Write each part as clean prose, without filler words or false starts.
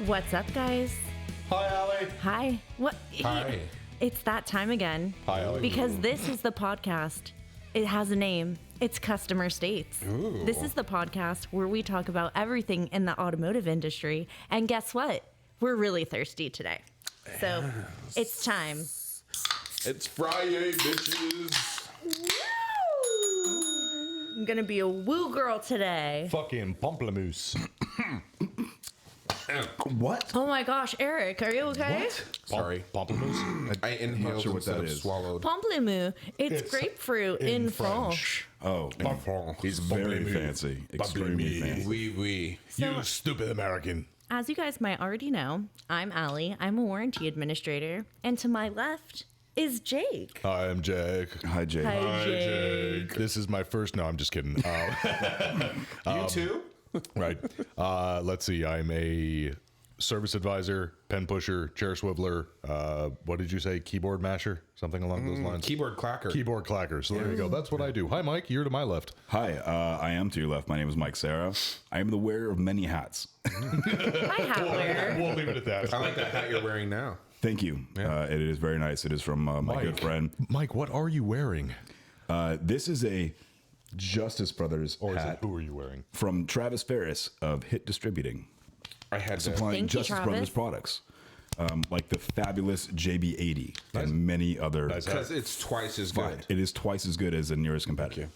What's up, guys? Hi, Allie. Hi. What? Hi. It's that time again. Hi, Allie. Because this is the podcast. It has a name. It's Customer States. Ooh. This is the podcast where we talk about everything in the automotive industry. And guess what? We're really thirsty today. So it's time. It's Friday, bitches. I'm going to be a woo girl today. Fucking pamplemousse. What? Oh my gosh, Eric, are you okay? Sorry. Pamplemousse? I inhaled sure what instead that of is. swallowed. Pamplemousse. It's It's grapefruit in French. Oh, he's very fancy. Extremely fancy. Oui. You stupid American. As you guys might already know, I'm Allie. I'm a warranty administrator. And to my left is Jake. Hi, I'm Jake. Hi, Jay. Hi, Jake. This is my first. No, I'm just kidding. You too? Right. Let's see. I'm a service advisor, pen pusher, chair swiveler. What did you say? Keyboard masher? Something along those lines. Keyboard clacker. Keyboard clacker. So there you go. That's what I do. Hi, Mike. You're to my left. Hi, I am to your left. My name is Mike Sarah. I am the wearer of many hats. Hi, hat wearer. We'll leave it at that. I like that hat you're wearing now. Thank you. Yeah. It is very nice. It is from my good friend. Mike, what are you wearing? This is a Justice Brothers Or is hat it who are you wearing? from Travis Ferris of Hit Distributing, I had to. supplying Thank you, Justice Travis. Brothers products. Like the fabulous JB80 Nice. and many other. Nice hat. Because it's twice as good. It is twice as good as the nearest competitor.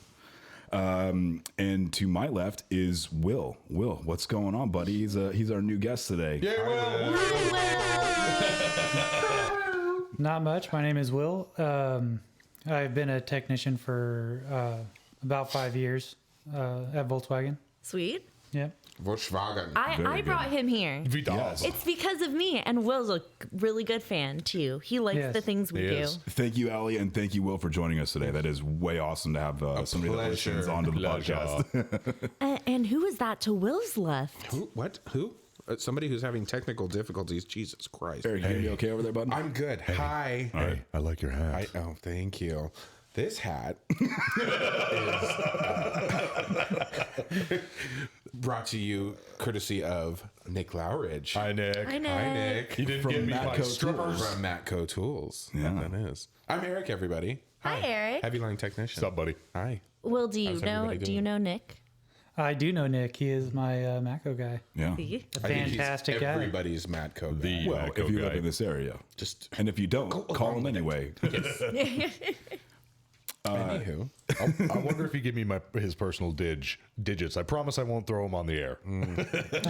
And to my left is Will. Will, what's going on, buddy? He's our new guest today. Yeah, well. Not much. My name is Will. I've been a technician for about 5 years at Volkswagen. Sweet. Yep. Volkswagen. I Very brought good. him here. Vidal. Yes. It's because of me. And Will's a really good fan, too. He likes Yes. the things we He do. is. Thank you, Allie, and thank you, Will, for joining us today. That is way awesome to have somebody that pleasure. listens onto the Pleasure. podcast. And who is that to Will's left? Who? What? Who? Somebody who's having technical difficulties. Jesus Christ. Eric, you okay over there, bud? I'm good. Hi. Hey, I like your hat. Oh, thank you. This hat is brought to you courtesy of Nick Lowridge. Hi, Nick. Hi, Nick. Hi, Nick. You didn't From give me my Matco strippers. Tools. From Matco Tools. Yeah. That is. I'm Eric, everybody. Hi, Eric. Heavy line technician. What's up, buddy? Hi. Will, do you How's know? everybody Do you doing? know Nick? I do know Nick. He is my Macco guy. Yeah. See? I think he's Fantastic guy. everybody's Matco guy. The- Well, Matco if you guy. live in this area. Just And if you don't, call along him with it. anyway. anywho. I wonder if he give me his personal digits. I promise I won't throw him on the air.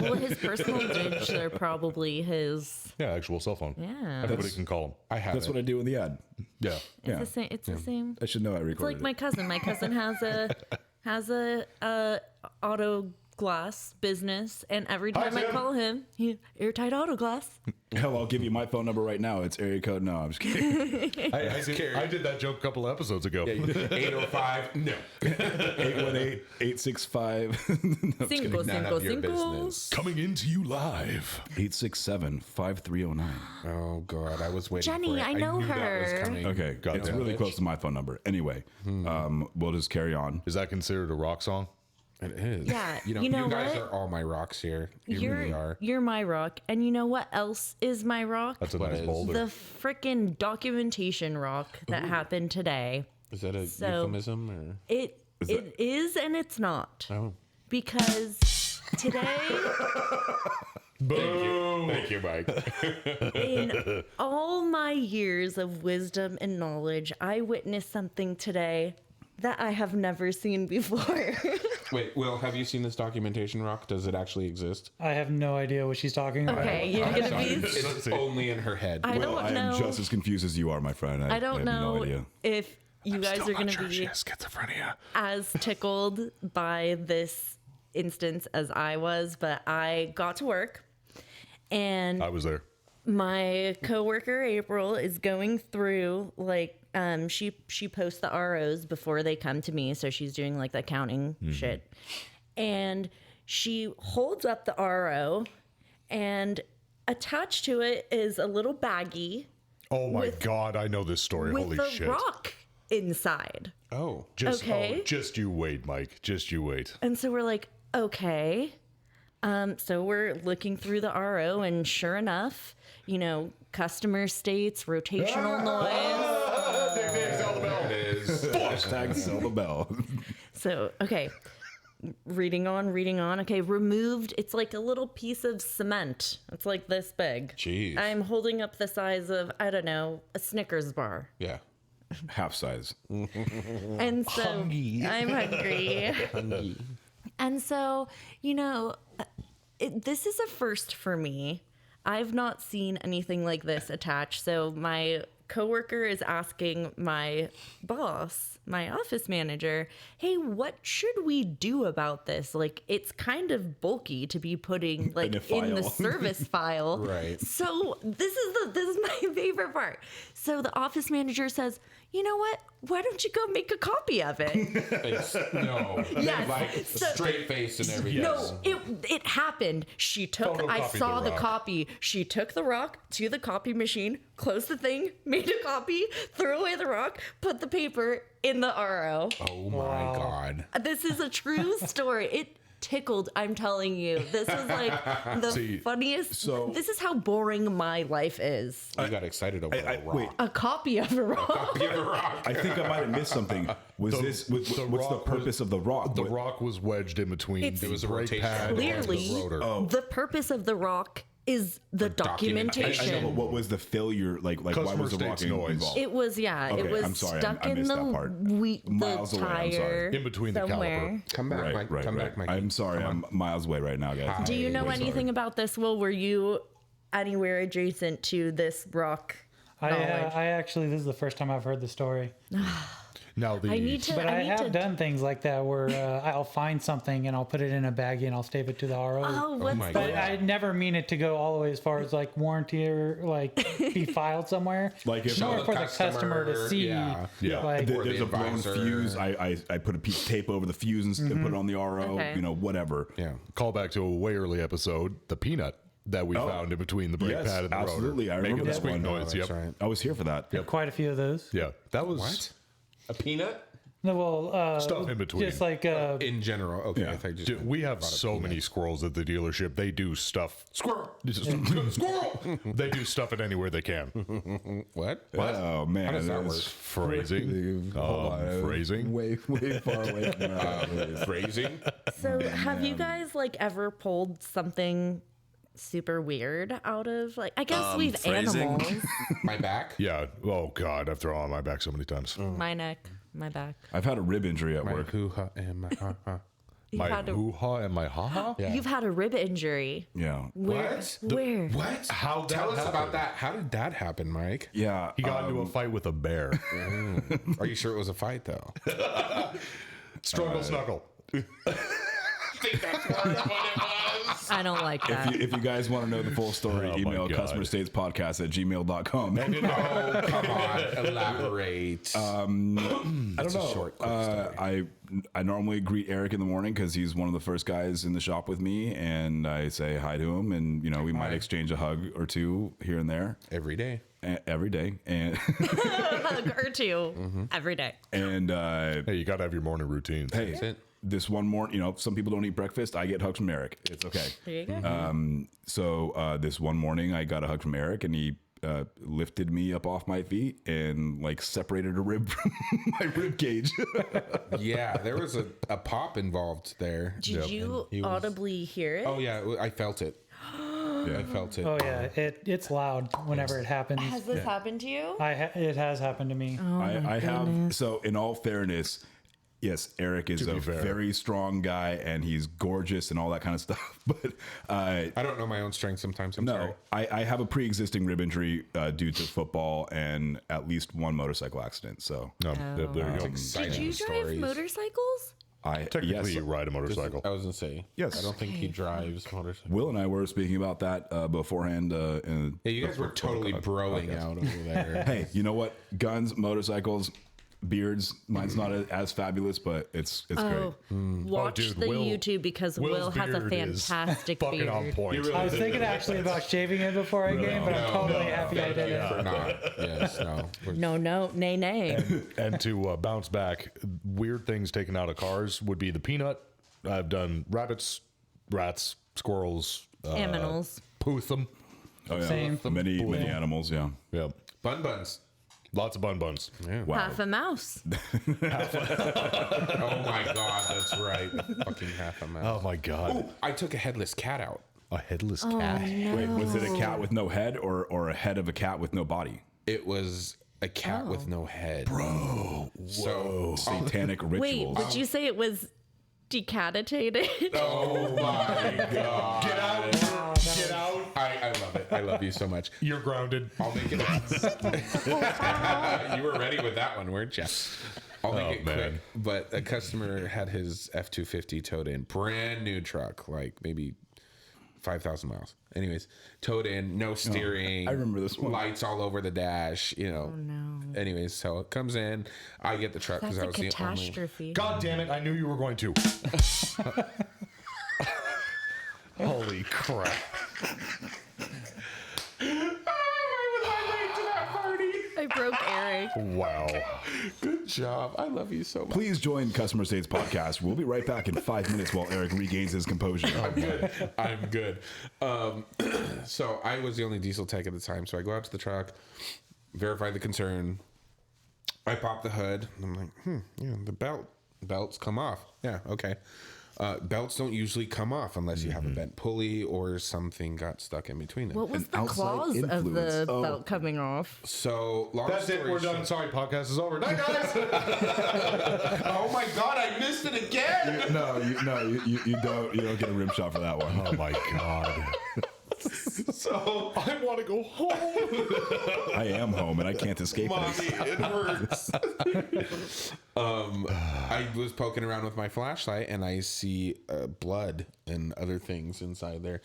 Well, his personal digits are probably his. Yeah, actual cell phone. Yeah. Everybody can call him. I have That's it. what I do in the ad. Yeah. It's Yeah. the same. It's the same. I should know I It's recorded like my cousin. My cousin has a auto glass business, and every Hi, time I Tim. call him, he airtight auto glass. Hell, I'll give you my phone number right now. It's area code. No, I'm just kidding. I did that joke a couple episodes ago. 805. No. 818-865. Cinco, None cinco, of your cinco. business. Coming into you live. 867-5309. Oh, God. I was waiting Jenny, for it. I know knew that was her. coming. Okay, Got it's that, really bitch. close to my phone number. Anyway, we'll just carry on. Is that considered a rock song? It is. Yeah, You know, you know you guys what? are all my rocks here. You really are. You're my rock, and you know what else is my rock? That's a What nice is? boulder. The frickin' documentation rock that happened today. Is that a So- euphemism or? It is and it's not. Oh. Because today, Thank you, Mike. in all my years of wisdom and knowledge, I witnessed something today that I have never seen before. Wait, Will, have you seen this documentation rock? Does it actually exist? I have no idea what she's talking about. Okay, you're gonna be. It's only in her head. I Well, don't I am know. just as confused as you are, my friend. I don't have know no idea. if you guys are gonna be schizophrenia. as tickled by this instance as I was, but I got to work and I was there. my coworker April is going through like she posts the ROs before they come to me, so she's doing like the accounting shit, and she holds up the RO, and attached to it is a little baggie Oh my With- God, I know this story. with Holy the shit. rock inside. Oh. Just, Okay. just you wait, Mike. Just you wait. And so we're like, okay, So we're looking through the RO, and sure enough, customer states, rotational noise. It is. Hashtag sell the bell. So, okay. Reading on. Okay, removed. It's like a little piece of cement. It's like this big. Jeez. I'm holding up the size of, I don't know, a Snickers bar. Yeah. Half size. And so I'm hungry. And so, this is a first for me. I've not seen anything like this attached. So my coworker is asking my boss, my office manager, hey, what should we do about this? Like, it's kind of bulky to be putting like in the service file. Right. So this is my favorite part. So the office manager says, you know what? Why don't you go make a copy of it? No. Yes. Like So- straight face and everything. No, it happened. I Photocopied saw the the rock. copy. She took the rock to the copy machine, closed the thing, made a copy, threw away the rock, put the paper in the RO. Oh my God. This is a true story. It tickled, I'm telling you. This was like the See, funniest. so- This is how boring my life is. You got excited over a rock. Wait, A copy of a rock. Give a rock. I think I might have missed something. What's the rock purpose of the rock? The What- rock was wedged in between It's- the It was a brake rotation. pad and Clearly, the rotor. the purpose of the rock is the documentation. I know, but what was the failure? Like why Customer was the rock states noise. involved? It was, yeah, Okay, it was I'm sorry, stuck I in missed the that part. the Miles away, I'm sorry. tire In between the somewhere. caliper. Come back, Mike. Come back, Mike. I'm sorry, I'm miles away right now, guys. Do you know Really anything sorry. about this, Will? Were you anywhere adjacent to this rock knowledge? I actually, this is the first time I've heard the story. Now the I need to. But I need have to. done things like that where I'll find something and I'll put it in a baggie and I'll stave it to the RO. Oh, what's my But the? I never mean it to go all the way as far as like warranty or like be filed somewhere. Like if It's more the for the customer to customer, see. yeah. Yeah. Like, Or there's the a blown advisor. fuse, I put a piece of tape over the fuse and put it on the RO, Okay. whatever. Yeah. call back to a way early episode, the peanut that we found in between the brake Yes, pad and the absolutely. rotor. I remember making the that squeak one. noise. That's Yep. right. I was here for that. quite a few of those. Yeah. That was What? A peanut? No, well, Stuff in between. Just like In general. Okay. Yeah. I thought you just Dude, we have bought a so peanut. many squirrels at the dealership. They do stuff. Squirrel. Squirrel. They do stuff it anywhere they can. What? Oh man, How does that that's work? Phrasing. Phrasing. Way far away from that. Phrasing? So, have you guys like ever pulled something super weird out of like? I guess we've phrasing? animals. My back? Yeah. Oh God, I've thrown on my back so many times. My neck, my back. I've had a rib injury at My work. hoo-ha and my ha-ha. You've My had a, hoo-ha and my ha-ha. Yeah. You've had a rib injury. Yeah. Where? What? Where? What? How Tell that us about happened? that. How did that happen, Mike? Yeah. He got into a fight with a bear. Are you sure it was a fight, though? Struggle snuggle. I think that's part of what it was. I don't like that. If you guys want to know the full story, Oh, my email God. customerstatespodcast@gmail.com. Oh, come on. Elaborate. I don't know. short, quick story. I normally greet Eric in the morning because he's one of the first guys in the shop with me, and I say hi to him, and we might exchange a hug or two here and there Every day. every day, and A hug or two every day. and Hey, you got to have your morning routines. hey, That's it. this one morning, some people don't eat breakfast. I get hugs from Eric. It's okay. There you go. So this one morning, I got a hug from Eric, and he lifted me up off my feet and like separated a rib from my rib cage. Yeah, there was a pop involved there. Did you he was- audibly hear it? Oh, yeah. I felt it. I felt it. Oh yeah, it's loud whenever it happens. Has this happened to you? It has happened to me. I have. So in all fairness, yes, Eric is To a be fair. very strong guy and he's gorgeous and all that kind of stuff. But I don't know my own strength sometimes. I'm sorry. no, I have a pre-existing rib injury due to football and at least one motorcycle accident. So No, there you go. Exciting Did you drive stories. motorcycles? Technically, yes, you ride a motorcycle. I was going to say. Yes. I don't think he drives motorcycle. Will and I were speaking about that beforehand. In Yeah, you guys were totally broing out over there. Hey, you know what? Guns, motorcycles, beards. Mine's not as fabulous, but it's Oh, great. watch dude, the Will- YouTube because Will's Will has a beard is fantastic fucking on beard. point. I was thinking actually about shaving it before I came, but I'm totally happy I did it. For not. Yes, no. No, nay. And to bounce back, weird things taken out of cars would be the peanut. I've done rabbits, rats, squirrels, Aminals. Possum. Oh yeah, Same. many animals. Yeah. Yep. Bun buns. Lots of bun buns. Yeah. Wow. Half a mouse. Oh my god, that's right. Fucking half a mouse. Oh my god. Ooh, I took a headless cat out. A headless cat. Wait, was it a cat with no head or a head of a cat with no body? It was a cat with no head. Bro. So Satanic Wait, rituals. would you say it was decapitated? oh my god. Get out. Get out. I love it. I love you so much. You're grounded. I'll make it. You were ready with that one, weren't you? I'll make it quick. But a customer had his F-250 towed in, brand new truck, like maybe 5,000 miles. Anyways, towed in, no steering. I remember this one. Lights all over the dash. Oh no. Anyways, so it comes in. I get the truck because That's I a was the only. catastrophe. God damn it. I knew you were going to. Holy crap. I broke Eric. Wow. Good job. I love you so much. Please join Customer States Podcast. We'll be right back in 5 minutes while Eric regains his composure. I'm good. So I was the only diesel tech at the time. So I go out to the truck, verify the concern. I pop the hood. I'm like, yeah, the belts come off. Yeah, okay. Belts don't usually come off unless you have a bent pulley or something got stuck in between them. What was the outside clause of influence. the Oh. belt coming off? So long That's it. story We're done. short- Sorry, podcast is over. Night, guys. Oh my god, I missed it again. You don't get a rim shot for that one. Oh my god. So I want to go home. I am home and I can't escape Mommy, this. it hurts. I was poking around with my flashlight and I see blood and other things inside there.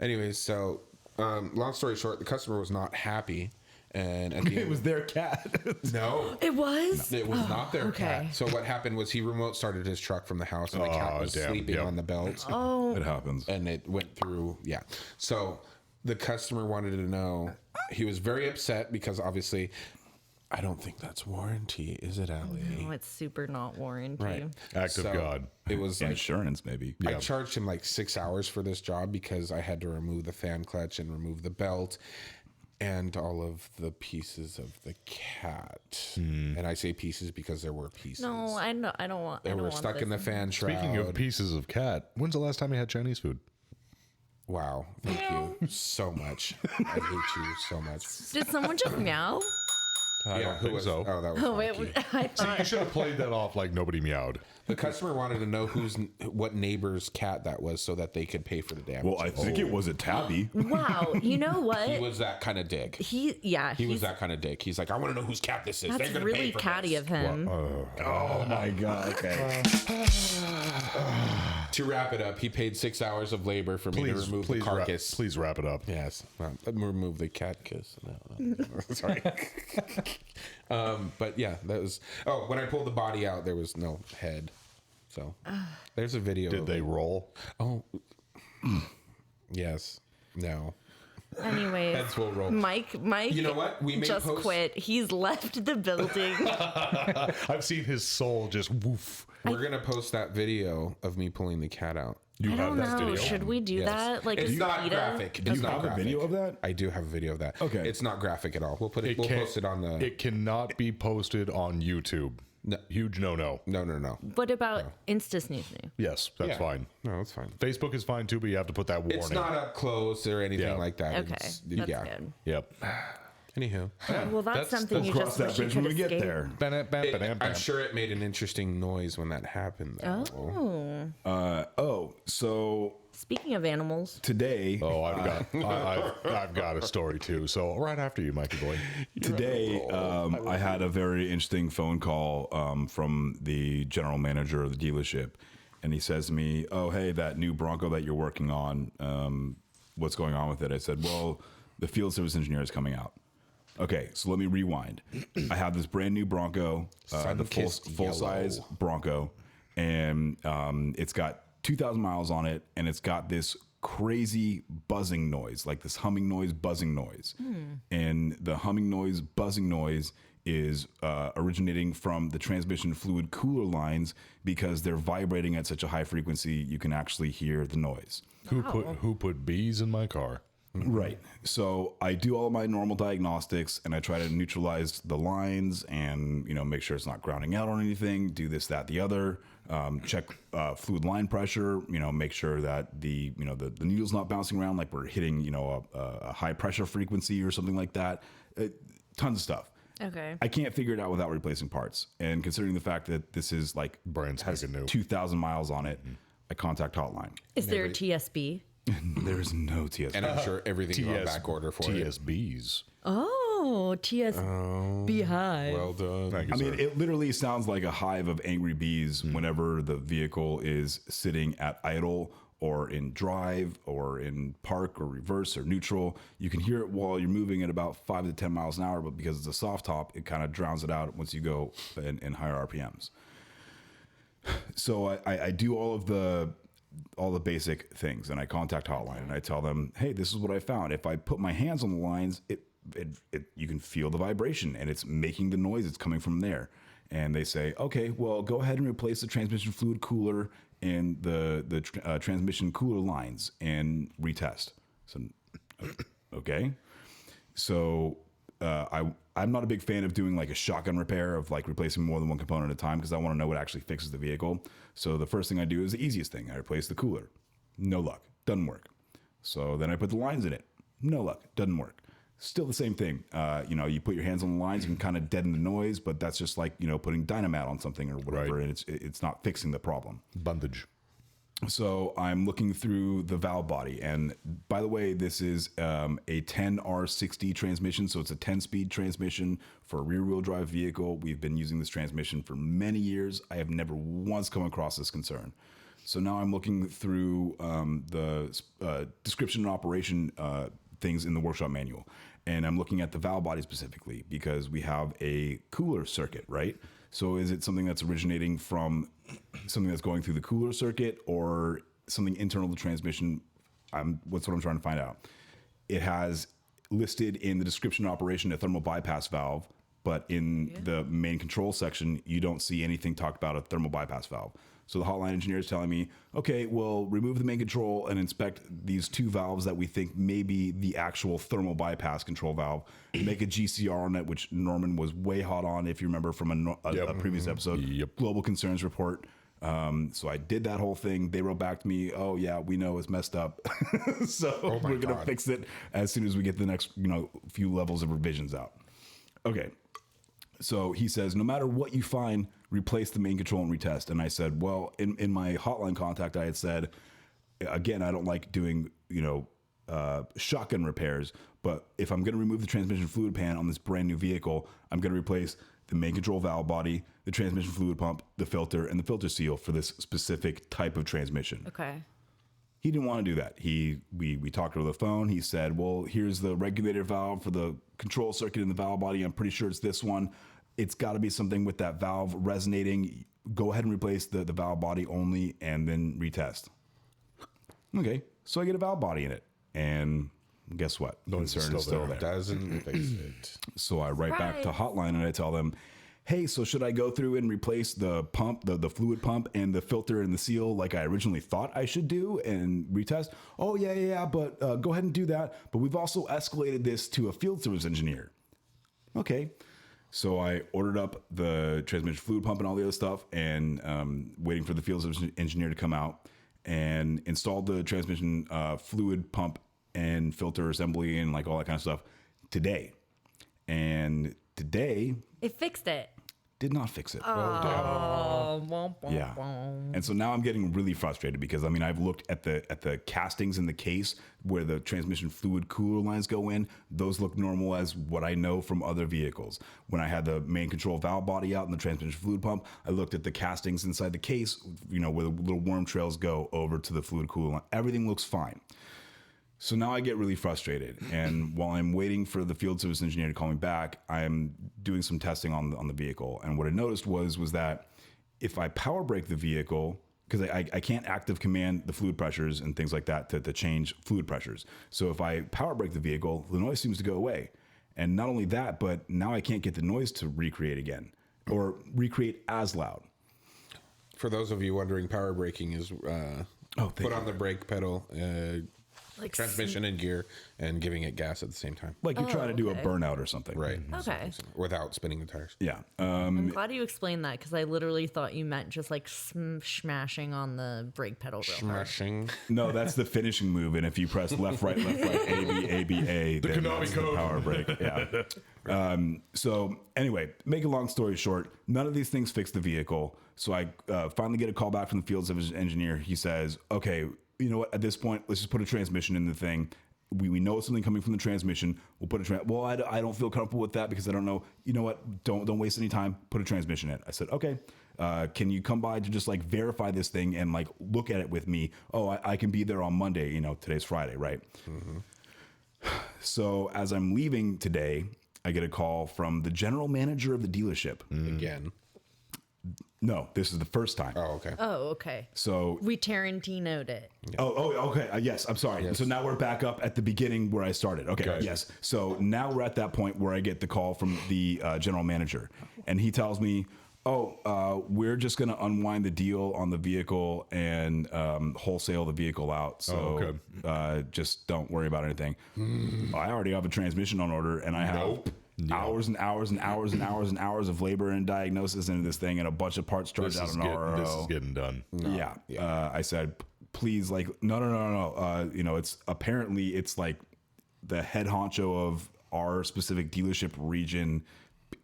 Anyways, so long story short, the customer was not happy, and at the It end, was their cat. no. It was? It was not their okay. cat. So what happened was he remote started his truck from the house, and the cat Oh, was damn. sleeping Yep. on the belt. Oh, It happens. And it went through. Yeah. So the customer wanted to know. He was very upset because obviously, I don't think that's warranty, is it, Allie? no, it's super not warranty. Right. Act of God. It was like Insurance, maybe. I charged him like 6 hours for this job because I had to remove the fan clutch and remove the belt and all of the pieces of the cat. And I say pieces because there were pieces. No, I don't want. They I don't were want stuck this. in the fan shroud. Speaking of pieces of cat, when's the last time you had Chinese food? Wow. Thank you so much. I hate you so much. Did someone just meow? I don't think so. Oh, that was Oh, wait, Mikey. I thought. You should have played that off like nobody meowed. The customer wanted to know what neighbor's cat that was so that they could pay for the damage. Well, I think it was a tabby. Wow, you know what? He was that kind of dick. He He was he's, that kind of dick. He's like, I want to know whose cat this is. that's They're gonna really pay for catty this. of him. Oh my god. Okay. To wrap it up, he paid 6 hours of labor for me to remove the carcass. Please wrap it up. Yes. Let me remove the cat kiss. No. Sorry. But yeah, that was. Oh, when I pulled the body out, there was no head. So there's a video. Did they roll? Oh. Yes. No. Anyways, Heads will roll. Mike, You know what? We may just post- quit. He's left the building. I've seen his soul just woof. We're gonna post that video of me pulling the cat out. You I don't have that know. video. Should we do Yes. that? Like it's a not PETA? graphic. Do It's you not have a graphic. video of that? I do have a video of that. Okay. It's not graphic at all. We'll put it. We'll can't- post it on the. It cannot be posted on YouTube. No. Huge no. No. What about Insta Snooze? Yes, that's Yeah. fine. No, it's fine. Facebook is fine too, but you have to put that warning. It's not up close or anything Yeah. like that. Okay, It's, that's yeah. good. Yep. Anywho, Well, that's something you Cross just that wish you bridge could when we get escape. there. I'm sure it made an interesting noise when that happened. Though. Oh, So speaking of animals, today, Oh, I've got a story too. So right after you, Mikey boy. Today, I had a very interesting phone call from the general manager of the dealership, and he says to me, "Oh, hey, that new Bronco that you're working on, what's going on with it?" I said, "Well, the field service engineer is coming out." Okay, so let me rewind. I have this brand new Bronco, the Sun-kissed full size yellow. Bronco, and it's got 2,000 miles on it, and it's got this crazy buzzing noise, like this humming noise, buzzing noise. And the humming noise, buzzing noise is originating from the transmission fluid cooler lines because they're vibrating at such a high frequency you can actually hear the noise. Who put bees in my car? Right. So I do all of my normal diagnostics and I try to neutralize the lines and, make sure it's not grounding out on anything, do this, that, the other, check fluid line pressure, make sure that the needle's not bouncing around like we're hitting, a high pressure frequency or something like that. Tons of stuff. Okay. I can't figure it out without replacing parts. And considering the fact that this is like Brand has spanking new. 2,000 miles on it, I contact Hotline. Is there a TSB? There is no TSB. And I'm sure everything's on back order for it. TSBs. Oh, TSB hive. Well done. Thank you, I sir. mean, it literally sounds like a hive of angry bees whenever the vehicle is sitting at idle or in drive or in park or reverse or neutral. You can hear it while you're moving at about 5 to 10 miles an hour, but because it's a soft top, it kind of drowns it out once you go in higher RPMs. So I do all the basic things, and I contact Hotline and I tell them, hey, this is what I found. If I put my hands on the lines, you can feel the vibration and it's making the noise. It's coming from there. And they say, okay, well, go ahead and replace the transmission fluid cooler and the transmission cooler lines and retest. So, okay. So I'm not a big fan of doing like a shotgun repair of like replacing more than one component at a time because I want to know what actually fixes the vehicle. So the first thing I do is the easiest thing. I replace the cooler. No luck. Doesn't work. So then I put the lines in it. No luck. Doesn't work. Still the same thing. You put your hands on the lines, you can kind of deaden the noise, but that's just like, putting dynamite on something or whatever, Right. and it's not fixing the problem. Bondage. So I'm looking through the valve body, and by the way, this is a 10R60 transmission, so it's a 10-speed transmission for a rear-wheel drive vehicle. We've been using this transmission for many years. I have never once come across this concern. So now I'm looking through the description and operation things in the workshop manual, and I'm looking at the valve body specifically because we have a cooler circuit, right? So is it something that's originating from something that's going through the cooler circuit or something internal to transmission? What's what I'm trying to find out. It has listed in the description of operation a thermal bypass valve, but in the main control section, you don't see anything talked about a thermal bypass valve. So the hotline engineer is telling me, okay, well, remove the main control and inspect these two valves that we think may be the actual thermal bypass control valve. Make a GCR on it, which Norman was way hot on, if you remember from a previous episode. Yep. Global Concerns Report. So I did that whole thing. They wrote back to me, oh, yeah, we know it's messed up. So we're going to fix it as soon as we get the next few levels of revisions out. Okay. So he says, no matter what you find, replace the main control and retest. And I said, well, in my hotline contact, I had said, again, I don't like doing, shotgun repairs, but if I'm going to remove the transmission fluid pan on this brand new vehicle, I'm going to replace the main control valve body, the transmission fluid pump, the filter, and the filter seal for this specific type of transmission. Okay. He didn't want to do that. We talked over the phone. He said, well, here's the regulator valve for the control circuit in the valve body. I'm pretty sure it's this one. It's got to be something with that valve resonating. Go ahead and replace the valve body only and then retest. Okay, so I get a valve body in it. And guess what? The concern is still there. Doesn't fix it. So I write back to hotline and I tell them, hey, so should I go through and replace the pump, the fluid pump and the filter and the seal like I originally thought I should do and retest? Oh, yeah, but go ahead and do that. But we've also escalated this to a field service engineer. Okay. So I ordered up the transmission fluid pump and all the other stuff and waiting for the field service engineer to come out and installed the transmission fluid pump and filter assembly and like all that kind of stuff today. And today... It fixed it. Did not fix it. Yeah. And so now I'm getting really frustrated because I've looked at the castings in the case where the transmission fluid cooler lines go in. Those look normal as what I know from other vehicles. When I had the main control valve body out and the transmission fluid pump, I looked at the castings inside the case, where the little worm trails go over to the fluid cooler line. Everything looks fine. So now I get really frustrated, and while I'm waiting for the field service engineer to call me back, I'm doing some testing on the vehicle. And what I noticed was that if I power brake the vehicle, because I can't active command the fluid pressures and things like that to change fluid pressures. So if I power brake the vehicle, the noise seems to go away. And not only that, but now I can't get the noise to recreate again or recreate as loud. For those of you wondering, power braking is put on the brake pedal, Like transmission and gear, and giving it gas at the same time. Like you're trying to do a okay. burnout or something. Right. Okay. Without spinning the tires. Yeah. I'm glad you explained that because I literally thought you meant just like smashing on the brake pedal real hard. Smashing. No, that's the finishing move. And if you press left, right, A, B, A, B, A, then Konami that's code. the power brake. Yeah. So anyway, make a long story short, none of these things fix the vehicle. So I finally get a call back from the field service engineer. He says, okay, you know what, at this point, let's just put a transmission in the thing. We know it's something coming from the transmission. We'll put a well, I don't feel comfortable with that because I don't know. You know what? Don't waste any time. Put a transmission in. I said, okay. Can you come by to just like verify this thing and like look at it with me? Oh, I can be there on Monday. You know, today's Friday, right? Mm-hmm. So as I'm leaving today, I get a call from the general manager of the dealership. Again. No, this is the first time. Oh, okay. Oh, okay. So We Tarantino'd it. okay. Yes, I'm sorry. Yes. So now we're back up at the beginning where I started. Okay, Gotcha. yes. So now we're at that point where I get the call from the general manager, and he tells me, we're just going to unwind the deal on the vehicle and wholesale the vehicle out. So just don't worry about anything. I already have a transmission on order, and I have hours and hours and hours and hours and hours of labor and diagnosis into this thing and a bunch of parts charged out on RO. This is getting done. I said, please, like, no. You know, it's apparently it's like the head honcho of our specific dealership region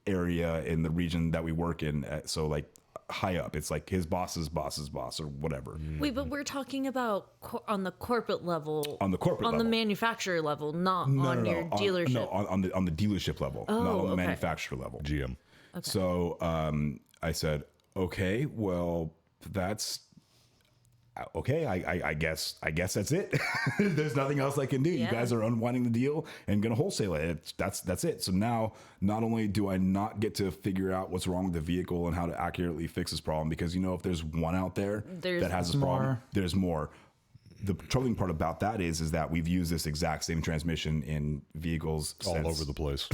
area in the region that we work in. So like high up, it's like his boss's boss's boss or whatever. Wait, but we're talking about on the corporate level. On the corporate on level. the manufacturer level, not on your dealership. On the dealership level, not on the okay. manufacturer level. GM. So I said, okay, well, that's okay. I guess that's it. There's nothing else I can do. Yeah. You guys are unwinding the deal and gonna wholesale it. That's it. So now, not only do I not get to figure out what's wrong with the vehicle and how to accurately fix this problem, because you know if there's one out there that has this problem, there's more. The troubling part about that is that we've used this exact same transmission in vehicles All over the place.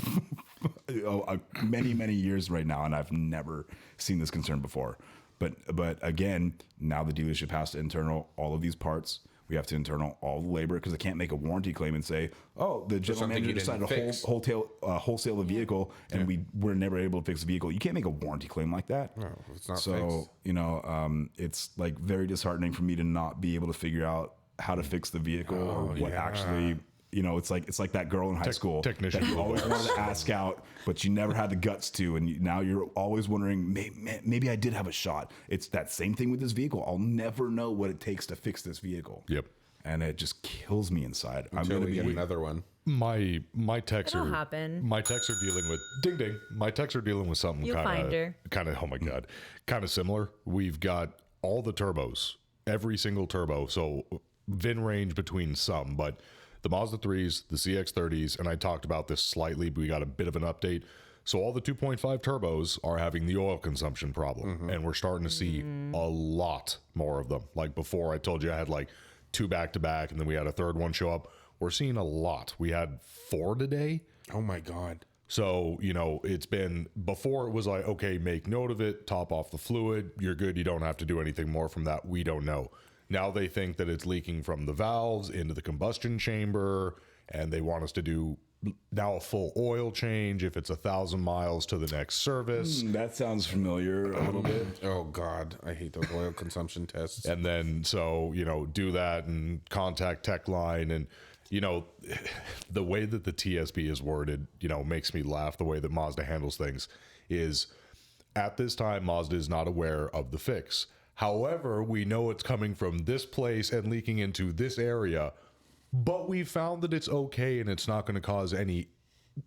many years right now, and I've never seen this concern before. But again, now the dealership has to internal all of these parts. We have to internal all the labor because I can't make a warranty claim and say, oh, the general manager decided to wholesale the vehicle and we were never able to fix the vehicle. You can't make a warranty claim like that. No, it's not so, fixed. you know, it's like very disheartening for me to not be able to figure out how to fix the vehicle or what actually, you know, it's like that girl in high school technician that you always wanted to ask out, but you never had the guts to. And now you're always wondering, maybe I did have a shot. It's that same thing with this vehicle. I'll never know what it takes to fix this vehicle. Yep. And it just kills me inside. Until we get another one. My techs It'll are happen. My techs are dealing with ding ding. My techs are dealing with something You'll find her. kind of oh my god, kind of similar. We've got all the turbos, every single turbo. So VIN range between some, but the Mazda 3s, the CX-30s, and I talked about this slightly, but we got a bit of an update. So all the 2.5 turbos are having the oil consumption problem, and we're starting to see a lot more of them. Like before, I told you I had like 2 back-to-back, and then we had a third one show up. We're seeing a lot. We had 4 today. Oh my God. So, you know, it's been, before it was like, okay, make note of it, top off the fluid, you're good, you don't have to do anything more from that, we don't know. Now they think that it's leaking from the valves into the combustion chamber, and they want us to do now a full oil change if it's 1,000 miles to the next service. That sounds familiar a little bit. Oh God, I hate those oil consumption tests. And then, so, you know, do that and contact tech line. And, you know, the way that the TSP is worded, you know, makes me laugh. The way that Mazda handles things is, at this time, Mazda is not aware of the fix. However, we know it's coming from this place and leaking into this area, but we found that it's okay and it's not going to cause any,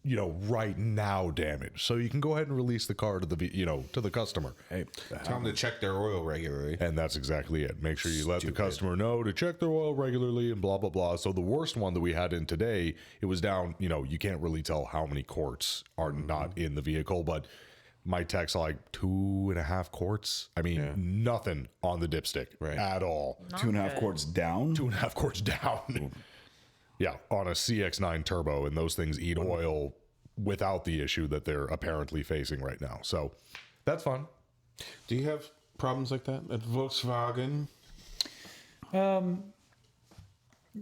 you know, right now damage. So you can go ahead and release the car to the, you know, to the customer. Hey, Tell them to check their oil regularly. And that's exactly it. Make sure you let the customer know to check their oil regularly and blah, blah, blah. So the worst one that we had in today, it was down, you know, you can't really tell how many quarts are not in the vehicle, but my tech's like 2.5 quarts. I mean, nothing on the dipstick at all. 2.5 quarts down? 2.5 quarts down. Yeah, on a CX-9 turbo, and those things eat oil without the issue that they're apparently facing right now. So that's fun. Do you have problems like that at Volkswagen?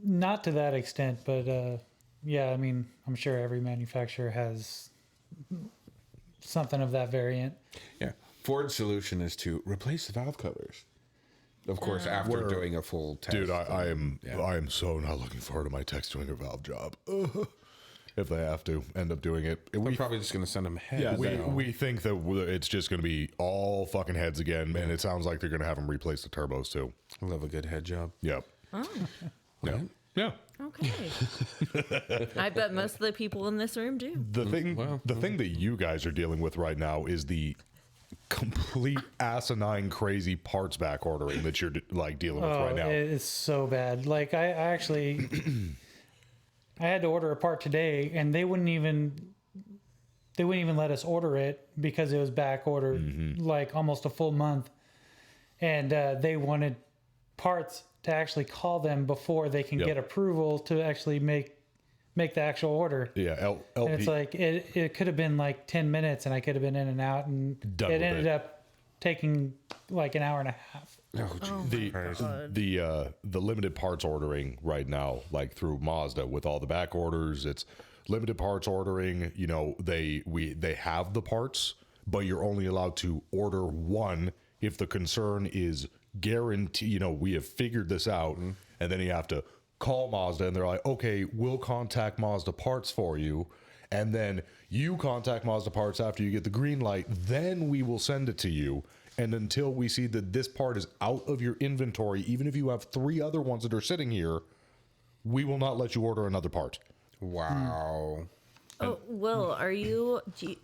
Not to that extent, but yeah, I mean, I'm sure every manufacturer has something of that variant. Yeah. Ford's solution is to replace the valve covers. Of course, after doing a full test. Dude, I am so not looking forward to my text doing a valve job. If they have to end up doing it. We're probably just going to send them ahead. Yeah, we think that it's just going to be all fucking heads again, and it sounds like they're going to have them replace the turbos too. I love a good head job. Yep. Oh, Yeah. Yeah. okay. I bet most of the people in this room do. The thing that you guys are dealing with right now is the complete asinine crazy parts back ordering that you're like dealing with right now. It's so bad. Like I actually I had to order a part today and they wouldn't even let us order it because it was back ordered like almost a full month. And they wanted parts to actually call them before they can get approval to actually make the actual order. Yeah, and it's like it could have been like 10 minutes and I could have been in and out, and Doubled it ended up taking like an hour and a half. The limited parts ordering right now, like through Mazda with all the back orders, it's limited parts ordering. You know, they have the parts, but you're only allowed to order one if the concern is guaranteed. You know, we have figured this out, and then you have to call Mazda, and they're like, okay, we'll contact Mazda Parts for you, and then you contact Mazda Parts after you get the green light, then we will send it to you. And until we see that this part is out of your inventory, even if you have 3 other ones that are sitting here, we will not let you order another part. Wow. Oh, Will, are you Skeeter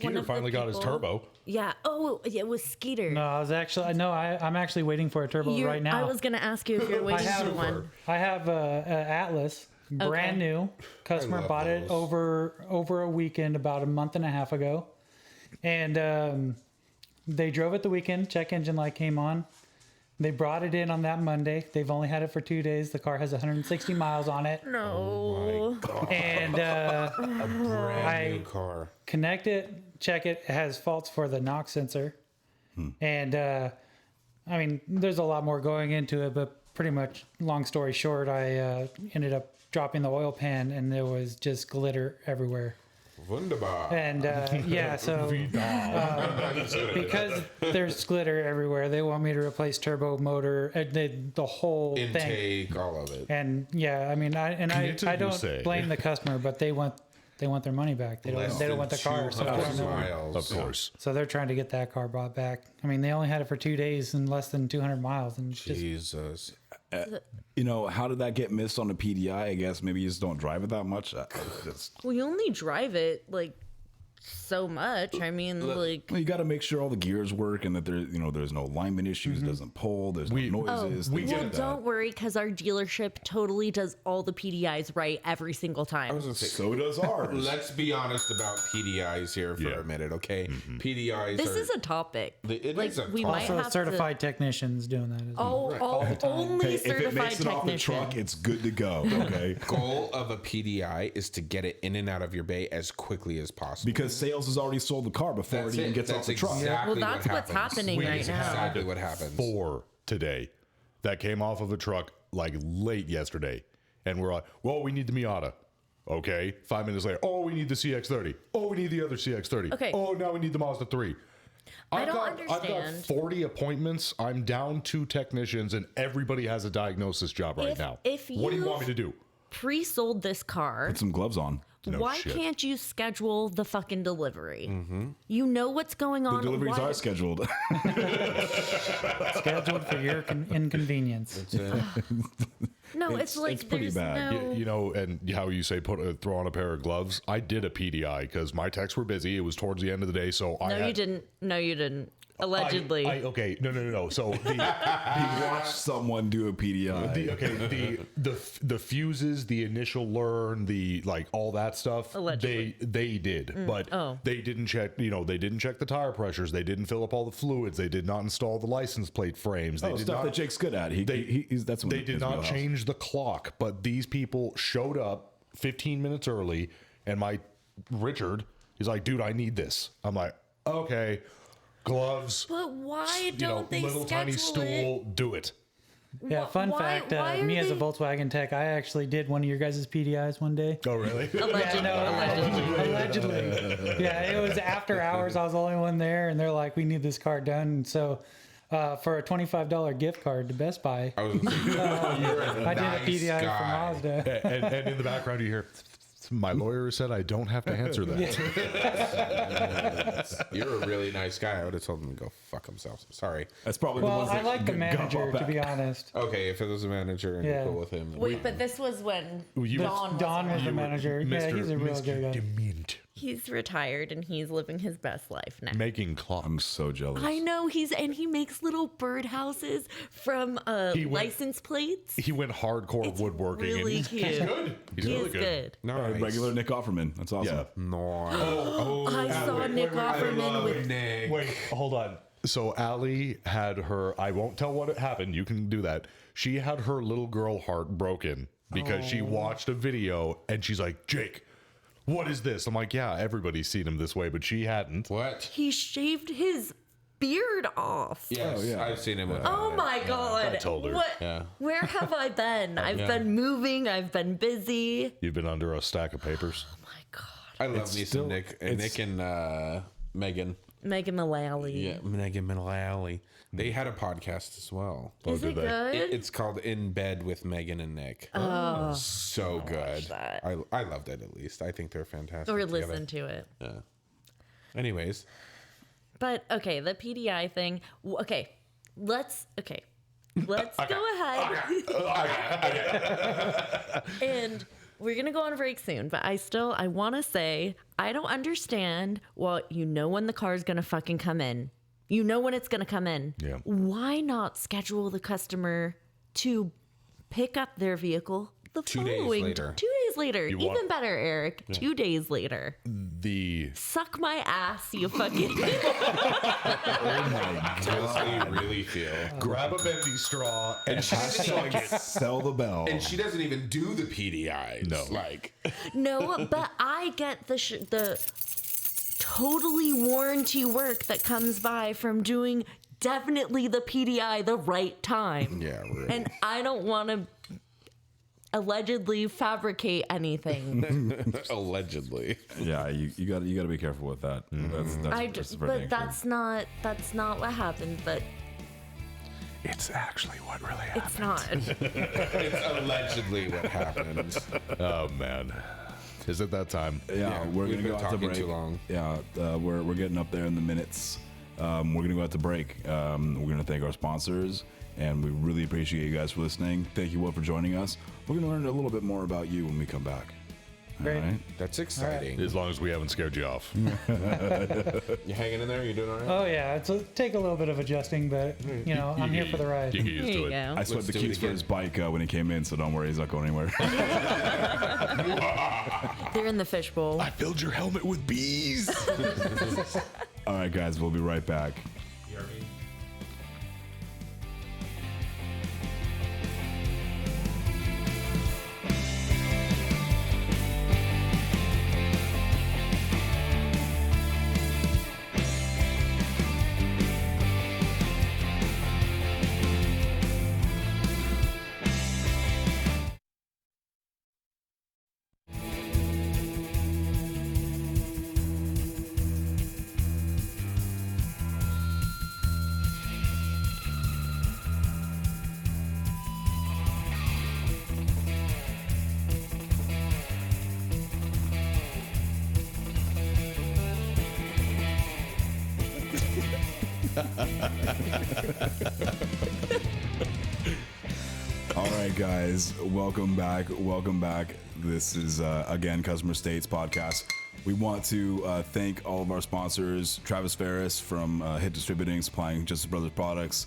one of finally the got his people- turbo. Yeah. Oh, it was Skeeter. No, I'm actually waiting for a turbo right now. I was going to ask you if you're waiting for one. I have a Atlas, brand new. Customer love bought it those. over a weekend about a month and a half ago, and they drove it the weekend. Check engine light came on. They brought it in on that Monday. They've only had it for 2 days. The car has 160 miles on it, No. and Brand new car. connect it, check it. It has faults for the knock sensor, and I mean, there's a lot more going into it, but pretty much, long story short, I ended up dropping the oil pan, and there was just glitter everywhere. Wunderbar. And yeah, so because there's glitter everywhere, they want me to replace turbo motor, the whole thing. Intake, all of it. And yeah, I mean, I Glitter, you don't say. blame the customer, but they want their money back. They don't want the car. So, 200 miles. Of course. so they're trying to get that car brought back. I mean, they only had it for 2 days and less than 200 miles, and it's just Jesus. You know, how did that get missed on the PDI? I guess maybe you just don't drive it that much. We only drive it like so much. I mean, like. Well, you got to make sure all the gears work and that there's no alignment issues, it doesn't pull, there's no noises. things Well, like that. don't worry, because our dealership totally does all the PDIs right every single I time. was going to say, So does ours. let's be honest about PDIs here for a minute, okay? PDIs This are... is a topic. It like is a we topic. might also have certified technicians doing that as well. only Hey, if it certified makes it off the technician. truck, it's good to go. Okay. Goal of a PDI is to get it in and out of your bay as quickly as possible. Because sales has already sold the car before it even gets off the truck. Exactly Well, that's what what's happens. happening right now. Exactly what happens. 4 today that came off of a truck like late yesterday, and we're like, well, we need the Miata. Okay, 5 minutes later, oh, we need the CX-30. Oh, we need the other CX-30. Okay. Oh, now we need the Mazda 3. I don't I've got understand. 40 appointments. I'm down 2 technicians, and everybody has a diagnosis job right now. if What do you want me to do? Pre-sold this car. Put some gloves on. No Why shit. can't you schedule the fucking delivery? You know what's going on. Deliveries Why- are scheduled. Scheduled for your inconvenience. No, it's like it's pretty there's bad. no. You know, and how you say throw on a pair of gloves. I did a PDI because my techs were busy. It was towards the end of the day, so I No, had, you didn't. No, you didn't. Allegedly. Okay, no. So He watched someone do a PDI. the fuses, the initial learn, the like all that stuff. Allegedly. They did, but they didn't check. You know, they didn't check the tire pressures. They didn't fill up all the fluids. They did not install the license plate frames. They did Stuff not. that Jake's good at. That's They did not change the clock, but these people showed up 15 minutes early, and my Richard. He's like, dude, I need this. I'm like, okay, gloves, But why you know, don't they little tiny schedule stool, do it. Yeah, fun fact, why are me as a they- Volkswagen tech, I actually did one of your guys' PDIs one day. Oh, really? Allegedly. Allegedly. Yeah, it was after hours. I was the only one there, and they're like, we need this car done. And so for a $25 gift card to Best Buy, I was you're a I nice did a PDI guy. for Mazda. and in the background, you hear, my lawyer said I don't have to answer that. You're a really nice guy. I would have told him to go fuck himself. Sorry. That's probably the Well, ones I that like the got manager, brought to be back. honest. Okay, if it was a manager and Yeah. you're cool with him. Wait, but this was when You- Don was Don was around. the manager. Yeah, he's a real good guy. Dement. He's retired and he's living his best life now. Making clocks. I'm so jealous. I know he makes little bird houses from He went- license plates. He went hardcore woodworking. Really and cute. He's good. He's He really is good. good. no, Regular Nick Offerman. That's awesome. Yeah. No. Oh, I saw Nick Offerman with Nick. Wait, hold on. So Allie had her, I won't tell what happened. You can do that. She had her little girl heart broken because she watched a video and she's like, Jake, what is this? I'm like, yeah, everybody's seen him this way, but she hadn't. What? he shaved his beard off. Yes, Oh, yeah. I've seen him. With Oh my god. I told her. What? Yeah. Where have I been? I've been moving, I've been busy. You've been under a stack of papers. Oh my god. I love It's me still- some Nick, it's- Nick and Megan. Megan Mullally. Yeah, Megan Mullally. They had a podcast as well. Is it did they? good? It's called In Bed with Megan and Nick. Oh, so good. that. I loved it. At least I think they're fantastic. or together. listen to it. Yeah. Anyways, But okay, the PDI thing. Okay, let's go ahead. And we're gonna go on a break soon. But I want to say I don't understand. Well, you know when the car's gonna fucking come in. You know when it's gonna come in. Yeah. Why not schedule the customer to pick up their vehicle the 2 days following later. 2 days later? You Even want- better, Eric. 2 days later. The Suck my ass, you fucking. that's how you really feel. grab a bendy straw and Sell the bell. And she doesn't even do the PDI. No. Like, No, but I get the totally warranty work that comes by from doing definitely the PDI the right time. yeah, really. And I don't want to allegedly fabricate anything. Allegedly. Yeah, you got to be careful with that. That's very But dangerous. that's not what happened. But it's actually what really happened. it's not. It's allegedly what happened. Oh, man. Is it that time? Yeah, we're we've gonna been go out to talking break. too long. Yeah, we're getting up there in the minutes. We're gonna go out to break. We're gonna thank our sponsors, and we really appreciate you guys for listening. Thank you all for joining us. We're gonna learn a little bit more about you when we come back. Great. All right. That's exciting. As long as we haven't scared you off. You hanging in there? You doing all right? Oh yeah, take a little bit of adjusting, but you know I'm here for the ride. You get used There to you it. go. I swept the do it keys for again. his bike when he came in, so don't worry, he's not going anywhere. They're in the fishbowl. I filled your helmet with bees. All right, guys, we'll be right back. All right, guys, welcome back. Welcome back. This is, again, Customer States Podcast. We want to thank all of our sponsors, Travis Ferris from Hit Distributing, supplying Justice Brothers products,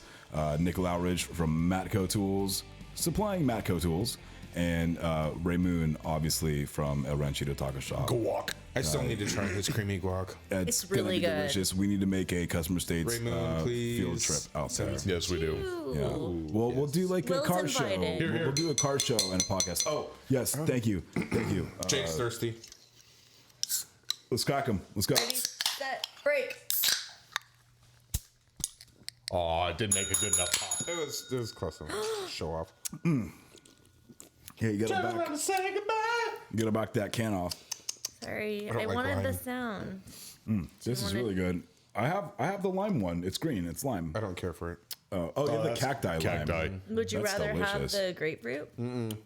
Nick Lowridge from Matco Tools, supplying Matco Tools, and Ray Moon, obviously, from El Ranchito Taco Shop. Guac. I still need to try his creamy guac. It's gonna really be good. delicious. We need to make a Customer States Ray Moon, please. field trip out there. Yes, we do. Yeah. We'll do like Will's a car show. invited. We'll do a car show and a podcast. Oh, yes. Thank you. Thank you. Jake's thirsty. Let's crack them. Let's go. Ready, set, break. Oh, it didn't make a good enough pop. It was close enough. Show off. Here, you gotta back. Say goodbye. You gotta back that can off. Sorry, don't I like wanted the lime. sound. This is really good. I have the lime one. It's green. It's lime. I don't care for it. Oh, you have the that's cacti cacti. lime. Would you That's rather delicious. have the grapefruit?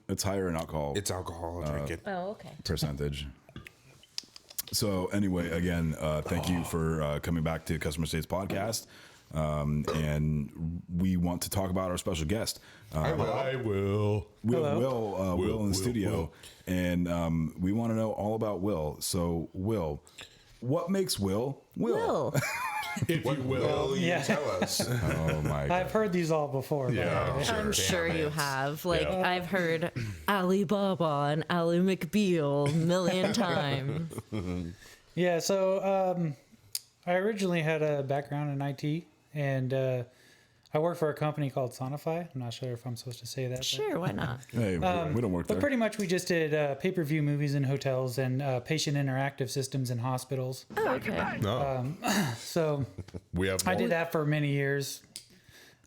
It's higher in alcohol It's alcohol. I'll drink it. Oh, okay. percentage. So anyway, again, thank you for coming back to Customer States Podcast. And we want to talk about our special guest. I will. Will in the studio. And we want to know all about Will. So, Will, what makes Will? Will. If you will. You Yeah. tell us. Oh, my God. I've heard these all before. Yeah, I'm sure you have. Like, Yeah. I've heard Alibaba and Ally McBeal a million times. Yeah, so I originally had a background in IT, and I work for a company called Sonify. I'm not sure if I'm supposed to say that. but- Sure, why not? Hey, we don't work But there. pretty much we just did pay-per-view movies in hotels and patient interactive systems in hospitals. Oh, okay. No, So we have. I more. did that for many years,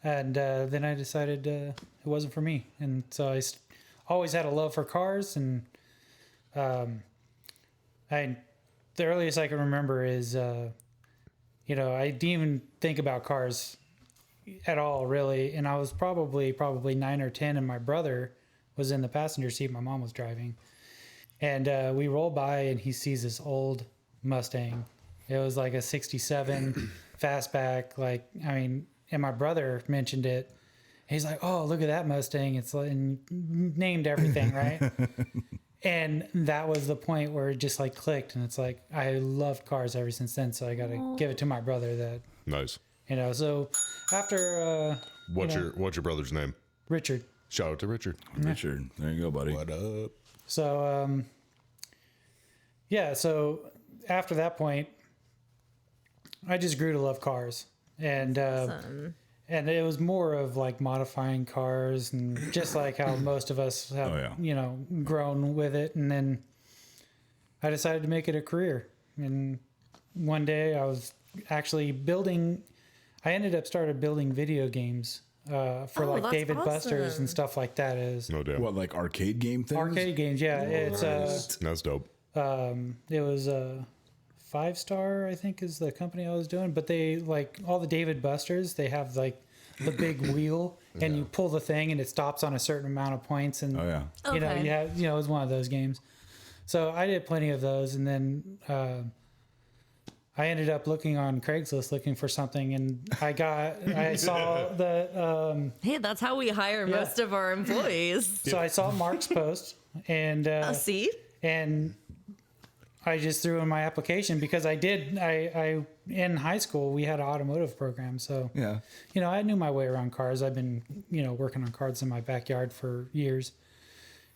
and then I decided it wasn't for me. And so always had a love for cars, and the earliest I can remember is, I didn't even think about cars at all, really. And I was probably 9 or 10, and my brother was in the passenger seat. My mom was driving, and we rolled by, and he sees this old Mustang. It was like a '67 fastback. And my brother mentioned it. He's like, "Oh, look at that Mustang!" It's like, and named everything, right? And that was the point where it just like clicked, and it's like I loved cars ever since then. So I got to give it to my brother that, Nice. So after What's your brother's name? Richard. Shout out to Richard. Richard, there you go, buddy. What up? So so after that point, I just grew to love cars, and and it was more of like modifying cars, and just like how most of us have, grown with it. And then I decided to make it a career. And one day I was actually I ended up started building video games for like that's David Buster's awesome. and stuff like that. Is No doubt. What, like arcade game things? arcade games? Yeah, it's That's dope. it was a 5-Star, I think, is the company I was doing. But they, like all the David Busters, they have like the big wheel, and you pull the thing, and it stops on a certain amount of points. And Oh, yeah. Okay. it was one of those games. So I did plenty of those, and then I ended up looking on Craigslist looking for something, and I saw the Hey, that's how we hire most of our employees. so I saw Mark's post, and See? and I just threw in my application because I in high school we had an automotive program, so Yeah. I knew my way around cars. I've been working on cars in my backyard for years,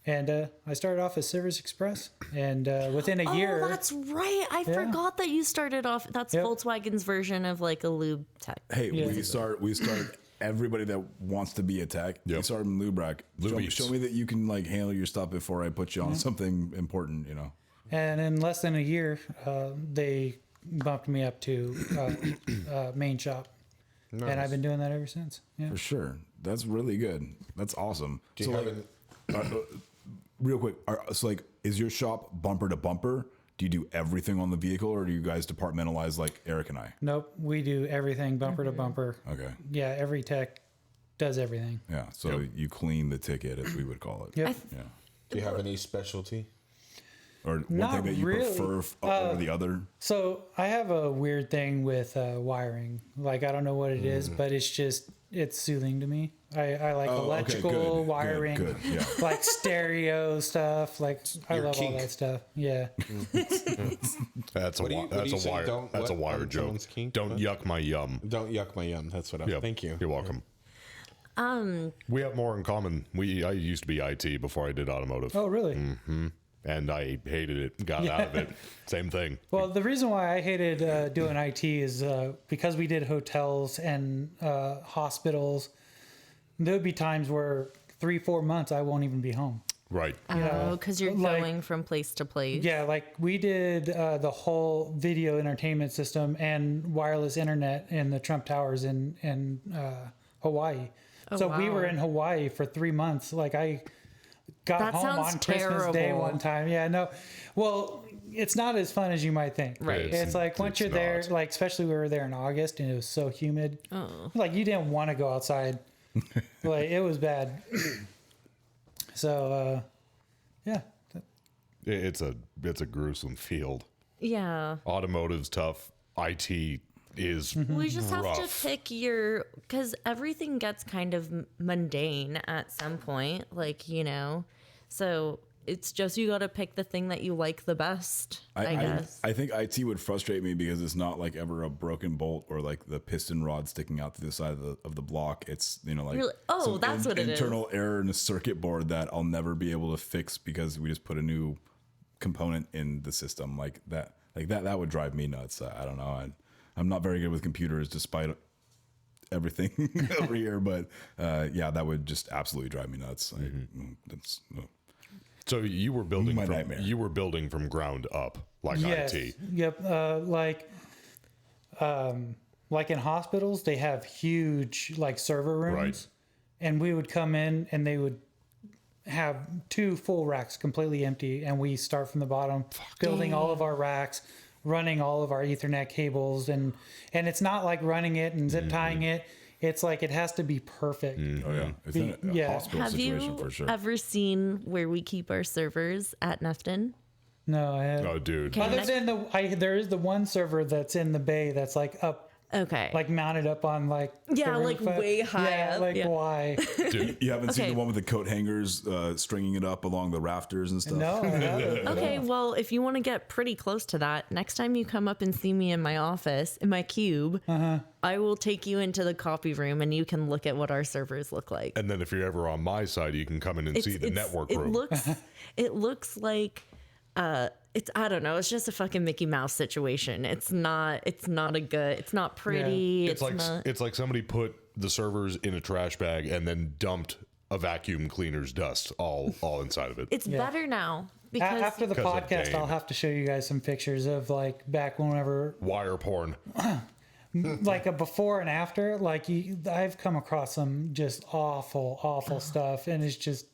and I started off at Service Express, and within a year, Oh, that's right. I forgot that you started off. That's Yep. Volkswagen's version of like a lube tech. Hey, we start everybody that wants to be a tech. Yep. We start in lube rack. Lubies. Show me that you can like handle your stuff before I put you on something important, and in less than a year, they bumped me up to main shop, and I've been doing that ever since. Yeah. For sure. That's really good. That's awesome. Do you have real quick, is your shop bumper to bumper? Do you do everything on the vehicle, or do you guys departmentalize like Eric and I? Nope, we do everything bumper to bumper. Okay. Yeah, every tech does everything. Yeah. So you clean the ticket, as we would call it. Yep. Yeah. Do you have any specialty? Or one Not thing that you really. prefer over the other? So I have a weird thing with wiring. Like I don't know what it is, but it's soothing to me. I like electrical good, wiring, good, yeah. like stereo stuff. Like I Your love kink. all that stuff. Yeah. That's What do you say? Don't That's a let wire on joke. someone's kink? Don't What? yuck my yum. Don't yuck my yum. That's what I. Yep. Thank you. You're welcome. We have more in common. I used to be IT before I did automotive, Oh, really? and I hated it. Got out of it. Same thing. Well, the reason why I hated doing IT is because we did hotels and hospitals. There would be times where 3-4 months I won't even be home. Right. Oh, because you're like- going from place to place. Yeah, like we did the whole video entertainment system and wireless internet in the Trump Towers in Hawaii. So we were wow. in Hawaii for 3 months. Like I got That home sounds on Christmas Day terrible. one time. Yeah, no. Well, it's not as fun as you might think. Right. It's like once It's you're there, not. like especially we were there in August and it was so humid. Oh. Like you didn't want to go outside. Like it was bad. So yeah. It's a gruesome field. Yeah. Automotive's tough. IT is We just have rough. to pick because everything gets kind of mundane at some point, like, so it's just you got to pick the thing that you like the best, I guess. I think IT would frustrate me because it's not like ever a broken bolt or like the piston rod sticking out to the side of the block. It's like You're like, oh, some that's what it is. internal error in the circuit board that I'll never be able to fix because we just put a new component in the system like that. Like that would drive me nuts. I don't know. I'm not very good with computers despite everything over here, but yeah, that would just absolutely drive me nuts. That's So you were building My from nightmare. you were building from ground up like Yes. IT. Yep. Like in hospitals, they have huge like server rooms, Right. and we would come in and they would have 2 full racks completely empty, and we start from the bottom, building all of our racks, running all of our Ethernet cables, and it's not like running it and zip tying it. It's like it has to be perfect. oh yeah, it's in a Yeah. hospital Have situation you for sure. ever seen where we keep our servers at Nefton? No, I have. Oh, dude. Other than there is the one server that's in the bay that's like up, Okay. like mounted up on like Yeah, the like roof. way high Yeah, up, like yeah. why? You haven't seen Okay. the one with the coat hangers stringing it up along the rafters and stuff? No, I haven't. Okay, well, if you want to get pretty close to that, next time you come up and see me in my office, in my cube, I will take you into the copy room and you can look at what our servers look like. And then if you're ever on my side, you can come in and see the network room. It looks like it's I don't know, it's just a fucking Mickey Mouse situation. It's not pretty. It's like somebody put the servers in a trash bag and then dumped a vacuum cleaner's dust all inside of it. It's better now because After the Because of podcast, Dane. I'll have to show you guys some pictures of like back whenever, Wire porn. like a before and after. Like I've come across some just awful stuff, and it's just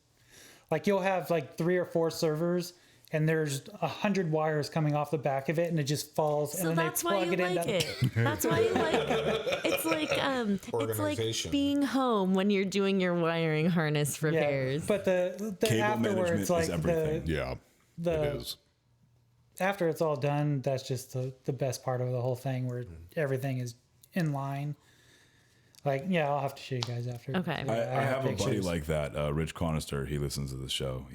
like you'll have like 3 or 4 servers. And there's 100 wires coming off the back of it, and it just falls. so and then that's they why plug you it like into. it. That's why you like it. It's like Organization. being home when you're doing your wiring harness Yeah, repairs. but the Cable afterwards, management is like everything. Yeah, the it is. after it's all done, that's just the best part of the whole thing, where everything is in line. Like, yeah, I'll have to show you guys after. Okay. I have a buddy pictures. like that, Rich Conister. He listens to the show.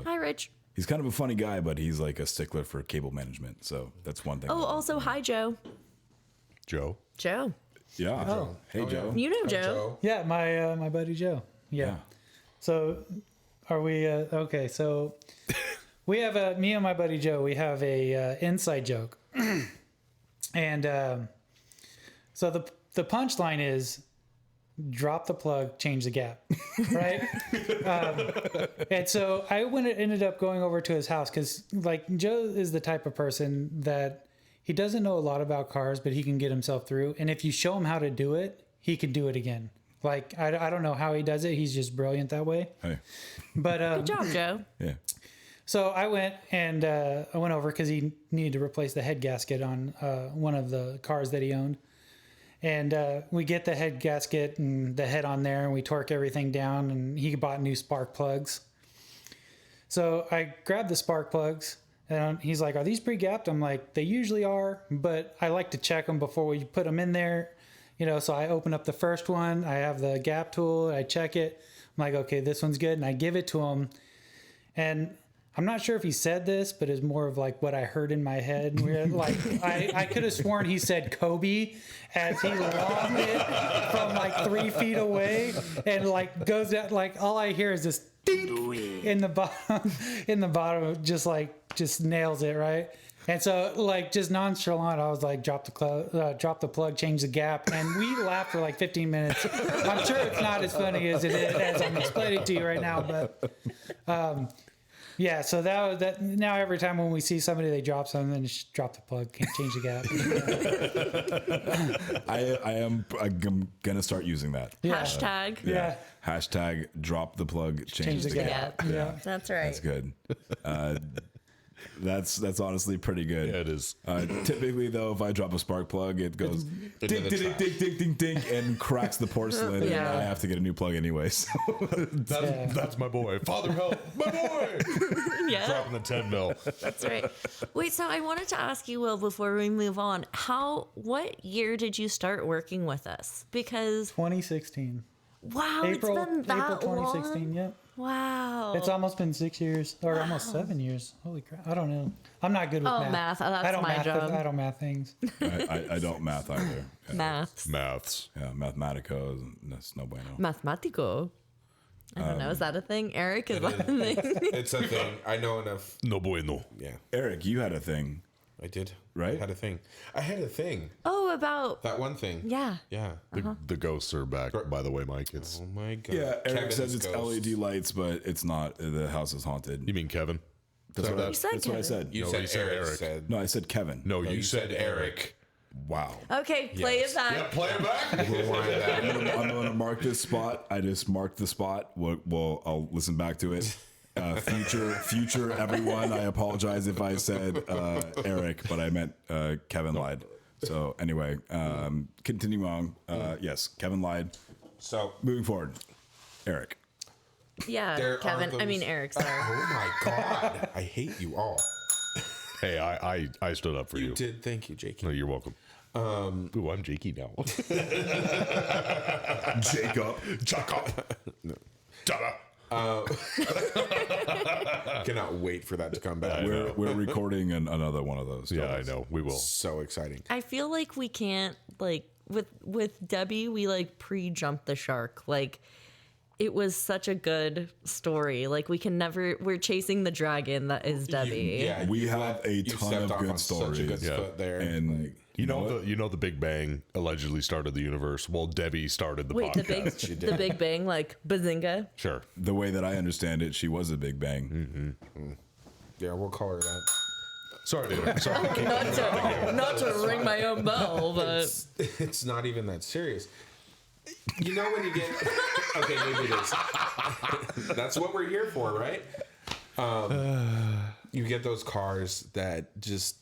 Hi, Rich. He's kind of a funny guy, but he's like a stickler for cable management. So that's one thing. Oh, also, hi, Joe. Joe. Joe. Yeah. Hey, Joe. You know Joe. Yeah, my buddy Joe. Yeah. So, are we okay? So, we have me and my buddy Joe. We have a inside joke, and so the punchline is, drop the plug, change the gap, right? And so I ended up going over to his house because like Joe is the type of person that he doesn't know a lot about cars, but he can get himself through. And if you show him how to do it, he can do it again. Like, I don't know how he does it. He's just brilliant that way. Hey. But Good job, Joe. Yeah. so I went over because he needed to replace the head gasket on one of the cars that he owned. And we get the head gasket and the head on there, and we torque everything down, and he bought new spark plugs. So I grabbed the spark plugs, and he's like, are these pre-gapped? I'm like, they usually are, but I like to check them before we put them in there. So I open up the first one, I have the gap tool, I check it. I'm like, okay, this one's good, and I give it to him. And I'm not sure if he said this, but it's more of like what I heard in my head. We're like, I could have sworn he said Kobe as he longed it from like 3 feet away, and like goes out. Like all I hear is this ding in the bottom, just like just nails it, right? And so, like, just nonchalant, I was like, drop the plug, change the gap, and we laughed for like 15 minutes. I'm sure it's not as funny as it is as I'm explaining to you right now, but yeah. So that now every time when we see somebody, they drop something, then just drop the plug, can't change the gap. I'm gonna start using that. Yeah. Hashtag. Yeah. Hashtag drop the plug, change the gap. Yeah. That's right. That's good. That's honestly pretty good. Yeah, it is. Typically, though, if I drop a spark plug, it goes ding, ding, ding, ding, ding, ding, ding, and cracks the porcelain, Yeah. and I have to get a new plug anyway. So That's my boy. Father help, my boy. Yeah. Dropping the 10 mil. That's right. Wait, so I wanted to ask you, Will, before we move on, what year did you start working with us? Because 2016. wow, April it's been that 2016. long. Yep. Wow. It's almost been 6 years, or almost 7 years. Holy crap! I don't know. I'm not good with Oh, math. math. Oh, that's I don't my math. job. I don't math things. I don't math either. Yeah. Maths. Maths. Yeah, Mathematico, that's no bueno. Mathematico. I don't know. Is that a thing? Eric, is that a thing? It's a thing. I know enough. No bueno. Yeah, Eric, you had a thing. I did. Right? I had a thing. I had a thing. Oh, about. That one thing. Yeah. Yeah. The ghosts are back, by the way, Mike. It's Oh my god. Yeah, Eric Kevin's says it's ghost. LED lights, but it's not. The house is haunted. You mean Kevin? That's what I said that's what I Kevin. said. You No, said you said Eric. Eric. Said. No, I said Kevin. No, you you said said Eric. Wow. Okay, play Yes. it back. Play it back. Rewind that. I'm gonna mark this spot. I just marked the spot. Well, I'll listen back to it. Future everyone. I apologize if I said Eric, but I meant Kevin lied. So anyway, continue on. Yes, Kevin lied. So Moving forward, Eric. Yeah, there Kevin. are I mean, those- Eric, sorry. Oh my god. I hate you all. Hey, I stood up for you. You did. Thank you, Jakey. No, you're welcome. Ooh, I'm Jakey now. Jacob. Ta-da. Cannot wait for that to come back. We're recording another one of those. Yeah, I know. We will. So exciting. I feel like we can't, like, with Debbie, we, like, pre-jumped the shark. Like, it was such a good story. Like, we can never, we're chasing the dragon that is Debbie. Yeah, We you have a you ton stepped of off good on such a good stories. foot there. And Like, You know what? the Big Bang allegedly started the universe. Well, Debbie started the Wait, podcast. the Big Bang, like, bazinga? Sure. the way that I understand it, she was a Big Bang. yeah, we'll call her that. Sorry to sorry. Not to ring my own bell, but It's not even that serious. You know when you get okay, maybe it is. That's what we're here for, right? You get those cars that just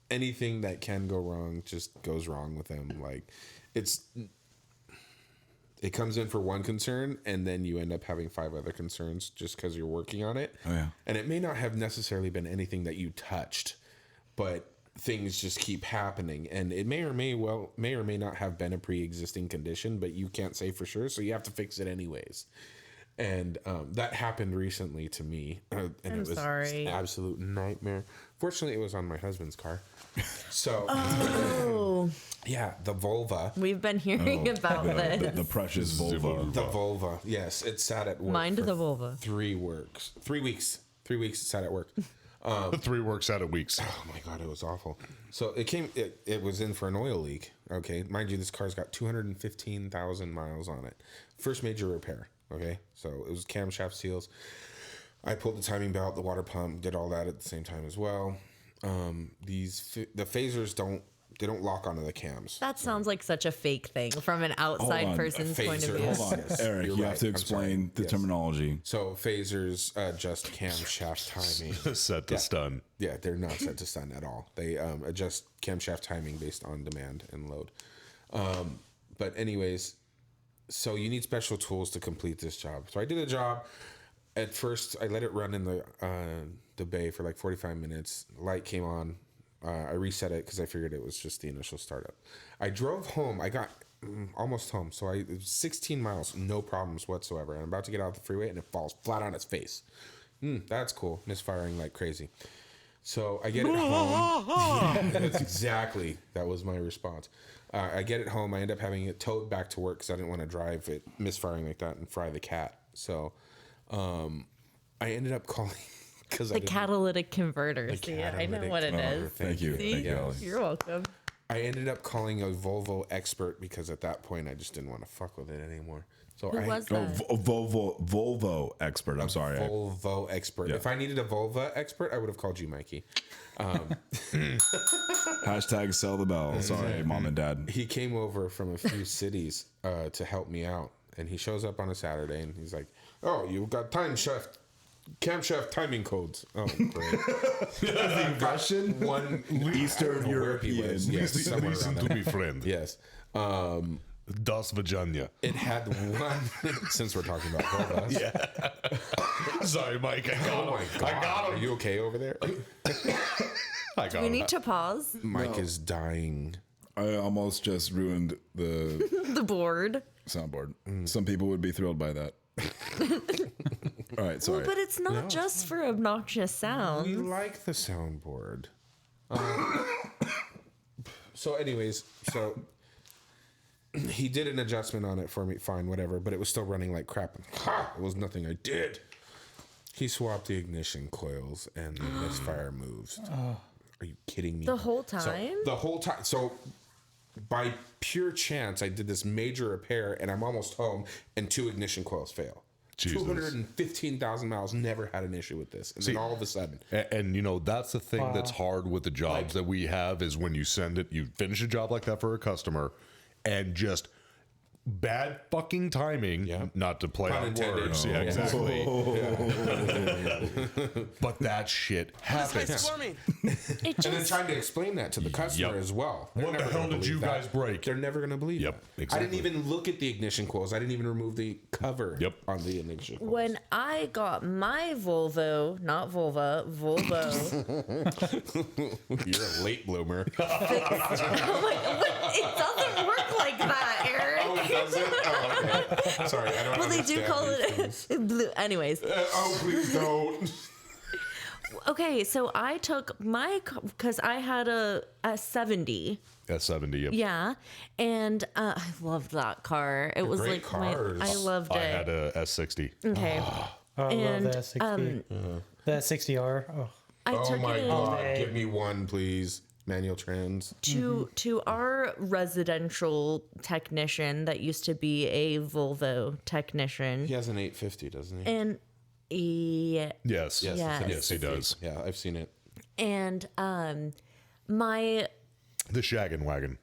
anything that can go wrong just goes wrong with them. Like it comes in for one concern and then you end up having 5 other concerns just because you're working on it. Oh, yeah. And it may not have necessarily been anything that you touched, but things just keep happening, and it may or may not have been a pre-existing condition, but you can't say for sure, so you have to fix it anyways. And that happened recently to me, and I'm it was sorry. an absolute nightmare. Fortunately, it was on my husband's car, so yeah, the Volva. we've been hearing about this. The precious Volvo. The Volva, yes, it sat at work. Mind for the Volva. 3 weeks. 3 weeks it sat at work. 3 works out of weeks. Oh my god, it was awful. So it was in for an oil leak. Okay, mind you, this car's got 215,000 miles on it. First major repair. Okay, so it was camshaft seals. I pulled the timing belt, the water pump, did all that at the same time as well. The phasers don't lock onto the cams. That sounds like such a fake thing from an outside on. person's A point of phaser. view. Hold on, Yes, Eric. you're You right. have to I'm explain sorry. the Yes. terminology. So phasers adjust camshaft timing. Set to stun. Yeah, they're not set to stun at all. They adjust camshaft timing based on demand and load. But anyways, so you need special tools to complete this job. So I did a job. At first, I let it run in the bay for like 45 minutes. Light came on. I reset it because I figured it was just the initial startup. I drove home. I got almost home. So it was 16 miles, no problems whatsoever. And I'm about to get out the freeway and it falls flat on its face. That's cool. Misfiring like crazy. So I get it home. That's exactly, that was my response. I get it home. I end up having it towed back to work because I didn't want to drive it misfiring like that and fry the cat. So I ended up calling because The catalytic converter. See, I know catalytic what it converter. is. Thank you. See? Thank you, Alex. You're welcome. I ended up calling a Volvo expert because at that point I just didn't want to fuck with it anymore. So Who I was Oh, that? Volvo expert. I'm sorry. Volvo expert. Yeah. If I needed a Volvo expert, I would have called you, Mikey. Hashtag sell the bell. Sorry, mom and dad. He came over from a few cities to help me out, and he shows up on a Saturday, and he's like, "Oh, you've got camshaft timing codes." Oh, great! Russian, One Eastern European. Yes, somewhere Listen around to there. me, friend. Yes. Das Virginia. It had one. Since we're talking about Volvos. Yeah. Sorry, Mike. I got Oh my him. God! I got Are him. you okay over there? I got We him. need to pause Mike is dying. I almost just ruined the the board. soundboard. Some people would be thrilled by that. All right, sorry. Well, but it's not just for obnoxious sounds. We like the soundboard. So, anyways, he did an adjustment on it for me. Fine, whatever. But it was still running like crap. It was nothing I did. He swapped the ignition coils and the misfire moves. Are you kidding me? The whole time? The whole time. So, by pure chance, I did this major repair, and I'm almost home, and 2 ignition coils fail. Jesus. 215,000 miles, never had an issue with this. And then all of a sudden, And you know, that's the thing that's hard with the jobs that we have is when you send it, you finish a job like that for a customer and just bad fucking timing, Yeah. not to play Pun on intended. words. Yeah, exactly. But that shit happens. It and then just trying to explain that to the customer Yep. as well. What the never hell gonna did you believe guys break? They're never going to believe Yep, that. exactly. I didn't even look at the ignition coils. I didn't even remove the cover Yep. on the ignition coils. when I got my Volvo, not Volvo, You're a late bloomer. I'm like, what? It doesn't work like that, Eric. Oh, does it? Oh, okay. Sorry, I don't Well, they do understand call these it blue. Anyways, oh, please don't. okay, so I took my because I had a 70. S70. Yep. Yeah, and I loved that car. It was great like cars. I loved I it. had a S60. Okay, I And, love that 60. That 60R. Oh. I Oh took my it God. day. Give me one, please. Manual trans. to our residential technician that used to be a Volvo technician, He has an 850, doesn't he? and yeah, Yes. Yes, Yes. Yes, he does. Yeah, I've seen it. and my The shaggin' wagon.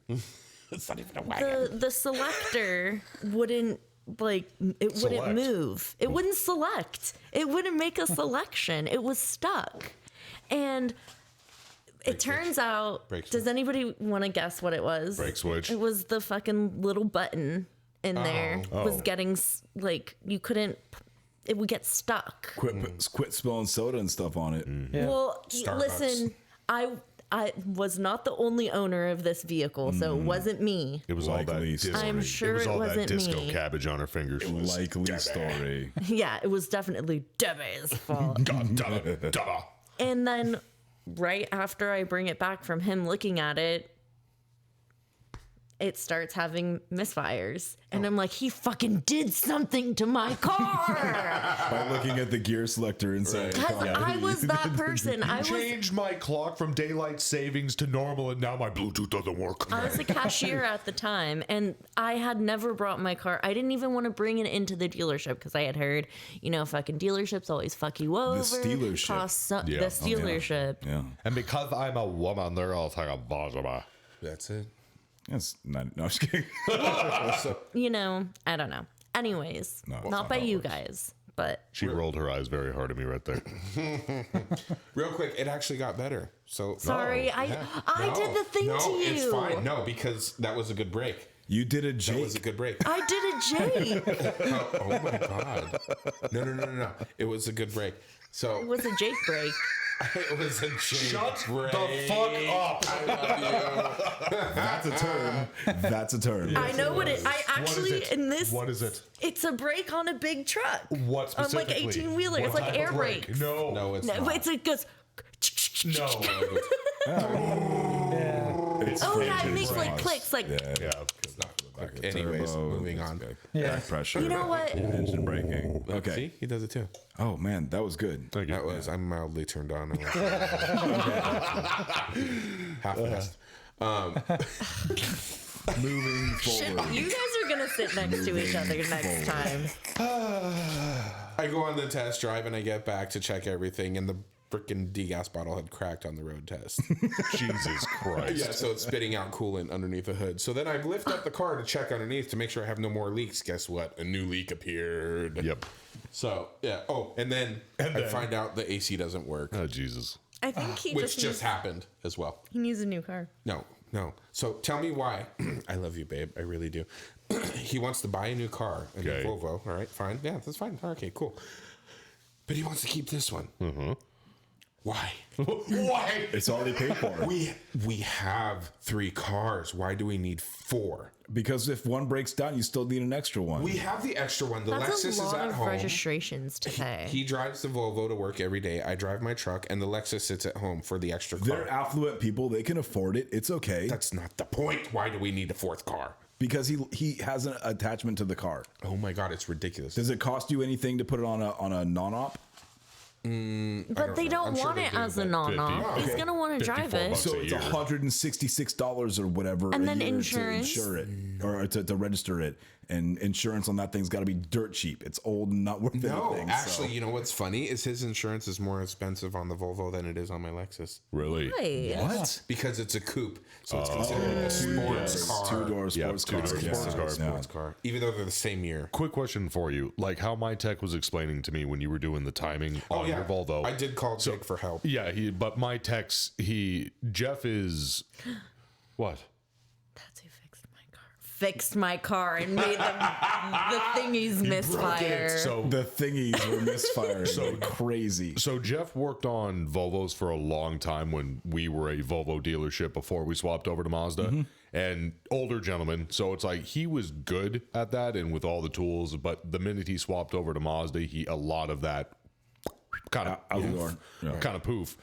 It's not even a wagon. the selector wouldn't wouldn't Select. move. It wouldn't select. It wouldn't make a selection. It was stuck. And it turns out, Brake switch. does anybody want to guess what it was? Brake switch. It was the fucking little button in there was getting like you couldn't. It would get stuck. Quit spilling soda and stuff on it. Yeah. Well, Starbucks. listen, I was not the only owner of this vehicle, so it wasn't me. It was all that Likely disco. story. I'm sure it was it all that wasn't disco me. cabbage on her fingers. Likely story. Yeah, it was definitely Debbie's fault. Da-da. And then right after I bring it back from him looking at it, it starts having misfires. And I'm like, he fucking did something to my car. By looking at the gear selector inside. the Because car. I was that person. I was Changed my clock from daylight savings to normal, and now my Bluetooth doesn't work. I was a cashier at the time, and I had never brought my car. I didn't even want to bring it into the dealership because I had heard, fucking dealerships always fuck you over. Steelership. The dealership. Yeah. And because I'm a woman, they're all talking about That's it. That's not. No, I'm just kidding. I don't know. Anyways, No, it's not not by how it you works. guys, but She rolled her eyes very hard at me right there. Real quick, it actually got better. So sorry, I did the thing to you. It's fine. No, because that was a good break. You did a That Jake. was a good break. I did a Jake. Oh my God. No. It was a good break. So It was a Jake break. it was a Jake break. the fuck up. I love you. That's a term. That's a term. I know what it. I What actually is it? in this. What is it? It's a brake on a big truck. What On like specifically? 18 wheeler. What It's like type air of brake? brakes. No. No, it's No, not. it goes. No. Yeah. It's Oh yeah, it frigid. makes like Nice. clicks, like Yeah. Yeah. It's not for the fuck. Anyways, Turbo, moving it's on. good. Yeah. Back pressure. You know what? Engine braking. Okay. See, he does it too. Oh man, that was good. Thank you. That was I'm mildly turned on. Half-assed. Moving Shit, forward. you guys are gonna sit next to each other next time. I go on the test drive and I get back to check everything, and the freaking degas bottle had cracked on the road test. Jesus Christ. Yeah, so it's spitting out coolant underneath the hood. So then I lift up the car to check underneath to make sure I have no more leaks. Guess what? A new leak appeared. Yep. So yeah. Oh, and then I find out the AC doesn't work, Oh, Jesus. I think he which just just happened as well. he needs a new car. No. So tell me why. I love you, babe. I really do. He wants to buy a new car, a new Okay. Volvo. All right, fine. Yeah, that's fine. Okay, cool. But he wants to keep this one. Mm-hmm. Why? Why? It's already paid for. We have 3 cars. Why do we need 4? Because if one breaks down, you still need an extra one. We have the extra one. The That's Lexus a is lot at of home. registrations to pay. He drives the Volvo to work every day. I drive my truck, and the Lexus sits at home for the extra car. They're affluent people. They can afford it. It's okay. That's not the point. Why do we need a 4th car? Because he has an attachment to the car. Oh my God, it's ridiculous. Does it cost you anything to put it on a non-op? But they don't I'm sure want they it do, as a but non-op. 50. He's gonna want to drive 54 it. bucks. So a it's year. $166 or whatever, And a then year insurance. to insure it or to register it, and insurance on that thing's got to be dirt cheap. It's old and not worth No, anything. actually, so. you know what's funny is his insurance is more expensive on the Volvo than it is on my Lexus Really? Hey. What? because it's a coupe, so it's considered a sports car. Two-door Yeah, sports two-door car. sports car. Sports car, even though they're the same year. Quick question for you. Like how my tech was explaining to me when you were doing the timing on your Volvo. I did call Jake for help. Yeah, but my tech's, Jeff is, what? That's who fixed my car and made the thingies misfire. So The thingies were misfiring. So crazy. So Jeff worked on Volvos for a long time when we were a Volvo dealership before we swapped over to Mazda. And older gentleman, so it's like he was good at that and with all the tools, but the minute he swapped over to Mazda, a lot of that kind of Out the door. Yeah. kind of poof.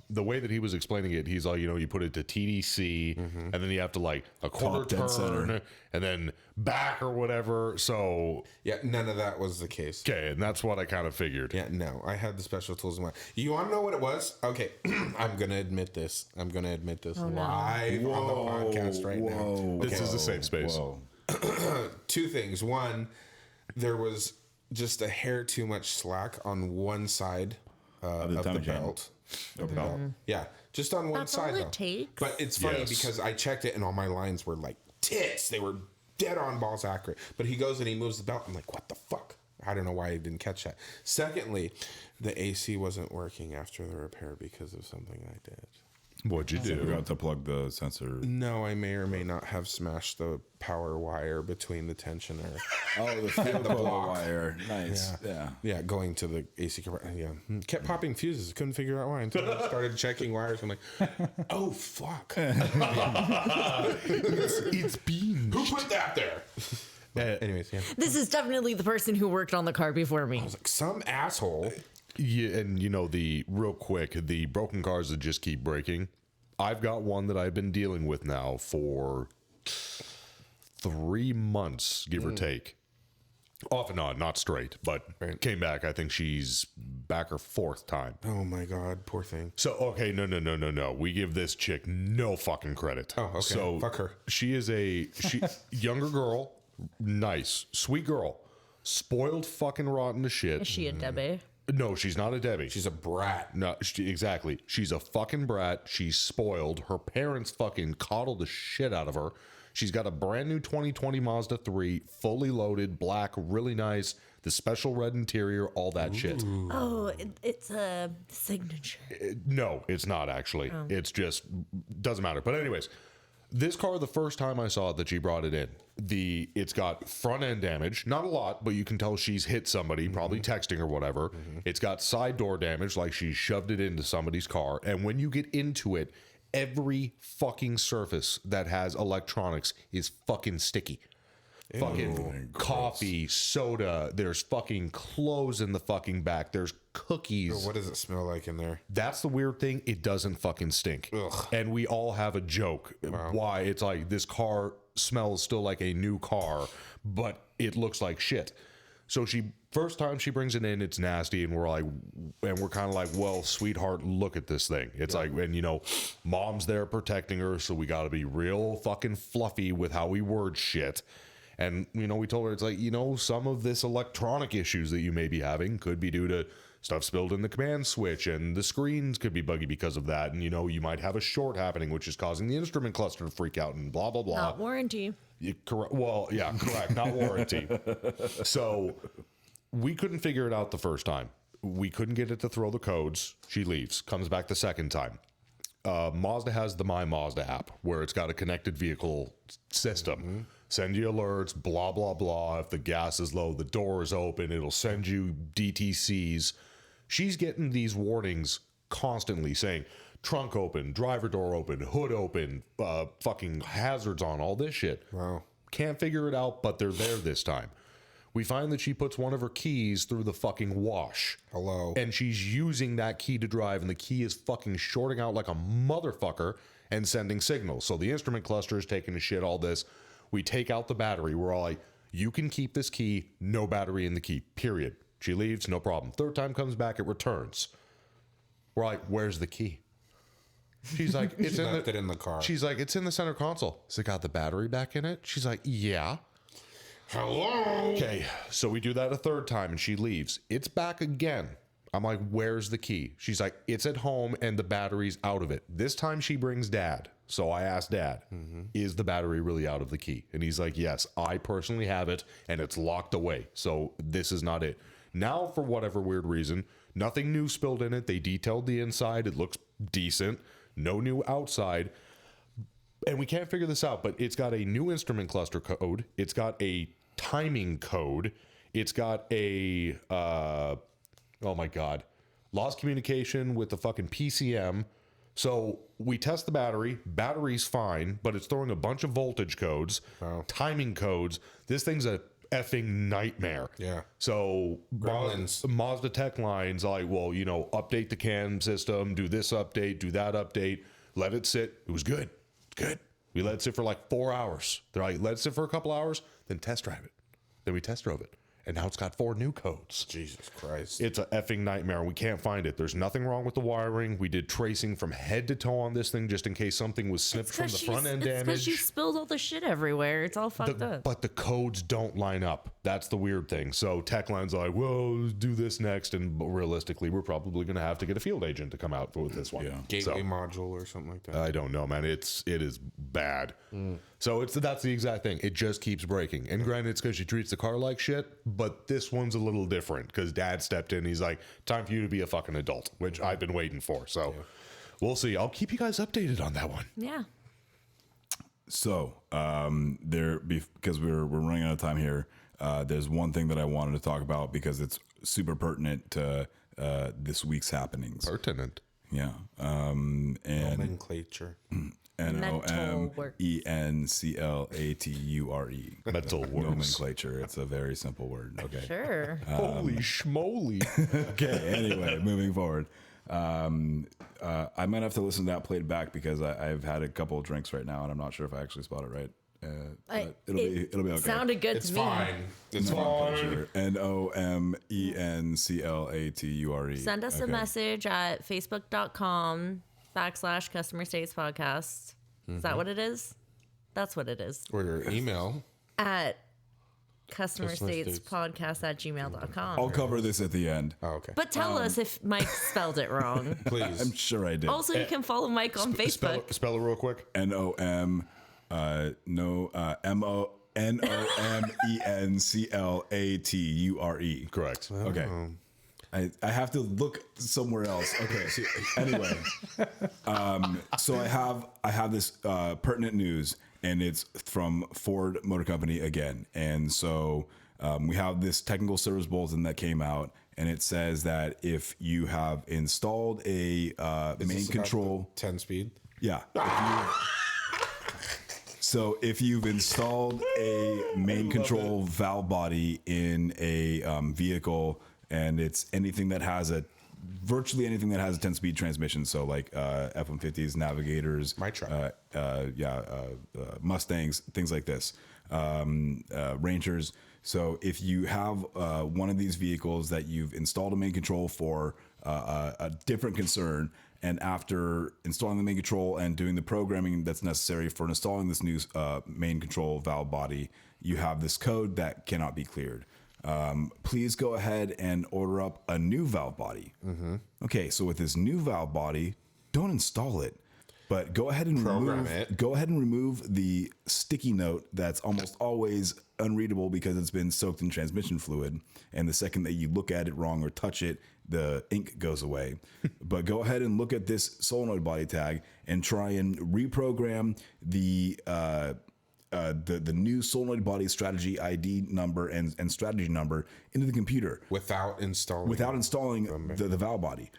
The way that he was explaining it, he's like, you put it to TDC, and then you have to like a quarter dead center. turn, and then back or whatever. So Yeah, none of that was the case. okay, and that's what I kind of figured. Yeah, no, I had the special tools in my. You want to know what it was? Okay, I'm gonna admit this. I'm gonna admit this live on the podcast right now. This is a safe space. Whoa. 2 things. One, there was just a hair too much slack on one side of the timing chain. belt. Of the belt. Yeah, just on one That's side all it though. takes. But it's funny Yes. because I checked it and all my lines were like tits. They were dead on balls accurate. But he goes and he moves the belt. I'm like, what the fuck? I don't know why I didn't catch that. Secondly, the AC wasn't working after the repair because of something I did. What'd you You do? got to plug the sensor. No, I may or may not have smashed the power wire between the tensioner. Oh, the field block. wire. Nice. Yeah. Yeah, going to the AC compressor. Yeah, kept popping fuses. Couldn't figure out why until I started checking wires. I'm like, oh fuck, It's been. who put that there? Anyways, yeah, This is definitely the person who worked on the car before me. I was like, some asshole. Yeah, and the real quick, the broken cars that just keep breaking. I've got one that I've been dealing with now for 3 months, give or take. Off and on, not straight, but came back. I think she's back her 4th time. Oh my god, poor thing. So, okay, no. We give this chick no fucking credit. Oh, okay. So Fuck her. She is a younger girl, nice, sweet girl, spoiled fucking rotten to shit. Is she a Debbie? No, she's not a Debbie. She's a brat. No, exactly. She's a fucking brat. She's spoiled. Her parents fucking coddle the shit out of her. She's got a brand new 2020 Mazda 3, fully loaded, black, really nice, the special red interior, all that shit. Oh, it's a signature. No, it's not actually. It's just, doesn't matter. But anyways, this car, the first time I saw it that she brought it in, it's got front end damage, not a lot, but you can tell she's hit somebody, probably texting or whatever. It's got side door damage, like she shoved it into somebody's car. And when you get into it, every fucking surface that has electronics is fucking sticky. Fucking coffee, soda, there's fucking clothes in the fucking back, there's cookies. What does it smell like in there? That's the weird thing. It doesn't fucking stink. Ugh. And we all have a joke. Why? It's like this car smells still like a new car, but it looks like shit. So first time she brings it in, it's nasty, and we're kind of like, well, sweetheart, look at this thing. It's like, and mom's there protecting her, so we got to be real fucking fluffy with how we word shit. And we told her, it's like, some of this electronic issues that you may be having could be due to stuff spilled in the command switch, and the screens could be buggy because of that, and you might have a short happening, which is causing the instrument cluster to freak out, and blah blah blah. Not warranty. Correct. Well, yeah, correct. Not warranty. So we couldn't figure it out the first time. We couldn't get it to throw the codes. She leaves, comes back the second time. Mazda has the My Mazda app where it's got a connected vehicle system. Send you alerts, blah, blah, blah. If the gas is low, the door is open. It'll send you DTCs. She's getting these warnings constantly saying, trunk open, driver door open, hood open, fucking hazards on, all this shit. Wow. Can't figure it out, but they're there this time. We find that she puts one of her keys through the fucking wash. Hello. And she's using that key to drive, and the key is fucking shorting out like a motherfucker and sending signals. So the instrument cluster is taking a shit, all this. We take out the battery. We're all like, you can keep this key, no battery in the key, period. She leaves, no problem. Third time comes back, it returns. We're like, where's the key? She's like, it's left it in the car. She's like, it's in the center console. Has it got the battery back in it? She's like, yeah. Hello. Okay, so we do that a third time, and she leaves. It's back again. I'm like, where's the key? She's like, it's at home, and the battery's out of it. This time she brings Dad. So I asked Dad, is the battery really out of the key? And he's like, yes, I personally have it, and it's locked away. So this is not it. Now, for whatever weird reason, nothing new spilled in it. They detailed the inside. It looks decent. No new outside. And we can't figure this out, but it's got a new instrument cluster code. It's got a timing code. It's got a, oh my God, lost communication with the fucking PCM. So we test the battery's fine, but it's throwing a bunch of voltage codes, timing codes. This thing's a effing nightmare. Yeah. So Mazda tech lines like, well, update the CAN system, do this update, do that update, let it sit. It was good. Good. We let it sit for like 4 hours. They're like, let it sit for a couple hours, then test drive it. Then we test drove it. And now it's got 4 new codes. Jesus Christ. It's a effing nightmare. We can't find it. There's nothing wrong with the wiring. We did tracing from head to toe on this thing just in case something was snipped from the front end It's because she damage. spilled all the shit everywhere. It's all fucked up. But the codes don't line up. That's the weird thing. So tech line's like, well, do this next. And realistically, we're probably going to have to get a field agent to come out with this one. Yeah. Gateway module or something like that. I don't know, man. It is bad. So that's the exact thing. It just keeps breaking. And granted, it's because she treats the car like shit, but this one's a little different because Dad stepped in. He's like, time for you to be a fucking adult, which I've been waiting for. So we'll see. I'll keep you guys updated on that one. Yeah. So because we're running out of time here, there's one thing that I wanted to talk about because it's super pertinent to this week's happenings. Pertinent. Yeah. And Nomenclature. NOMENCLATURE. Mental words. Nomenclature. It's a very simple word. Okay. Sure. Holy schmoly. Okay. Anyway, moving forward. I might have to listen to that played back because I've had a couple of drinks right now and I'm not sure if I actually spelled it right. But it'll be okay. Sounded good It's to me. fine. It's fine. NOMENCLATURE. Send us a message at facebook.com/Customer States Podcast. Is that what it is? That's what it is. Or your email. At customerstatespodcast@gmail.com. I'll cover this at the end. Oh, okay. But tell us if Mike spelled it wrong. Please. I'm sure I did. Also, you can follow Mike on Facebook. Spell it real quick. NOMENCLATURE. Correct. Okay. I have to look somewhere else. Okay. Anyway, so I have this pertinent news, and it's from Ford Motor Company again. And so we have this technical service bulletin that came out, and it says that if you have installed a main control 10 speed. Yeah. So if you've installed a main control valve body in a vehicle and it's anything that has a virtually anything that has a 10-speed transmission. So like F-150s, Navigators, My truck. Mustangs, things like this, Rangers. So if you have one of these vehicles that you've installed a main control for a different concern, and after installing the main control and doing the programming that's necessary for installing this new main control valve body, you have this code that cannot be cleared. Please go ahead and order up a new valve body. Okay, so with this new valve body, don't install it, but go ahead and Program it. Go ahead and remove the sticky note that's almost always unreadable because it's been soaked in transmission fluid. And the second that you look at it wrong or touch it, the ink goes away. But go ahead and look at this solenoid body tag and try and reprogram the new solenoid body strategy ID number and strategy number into the computer Without installing the valve body.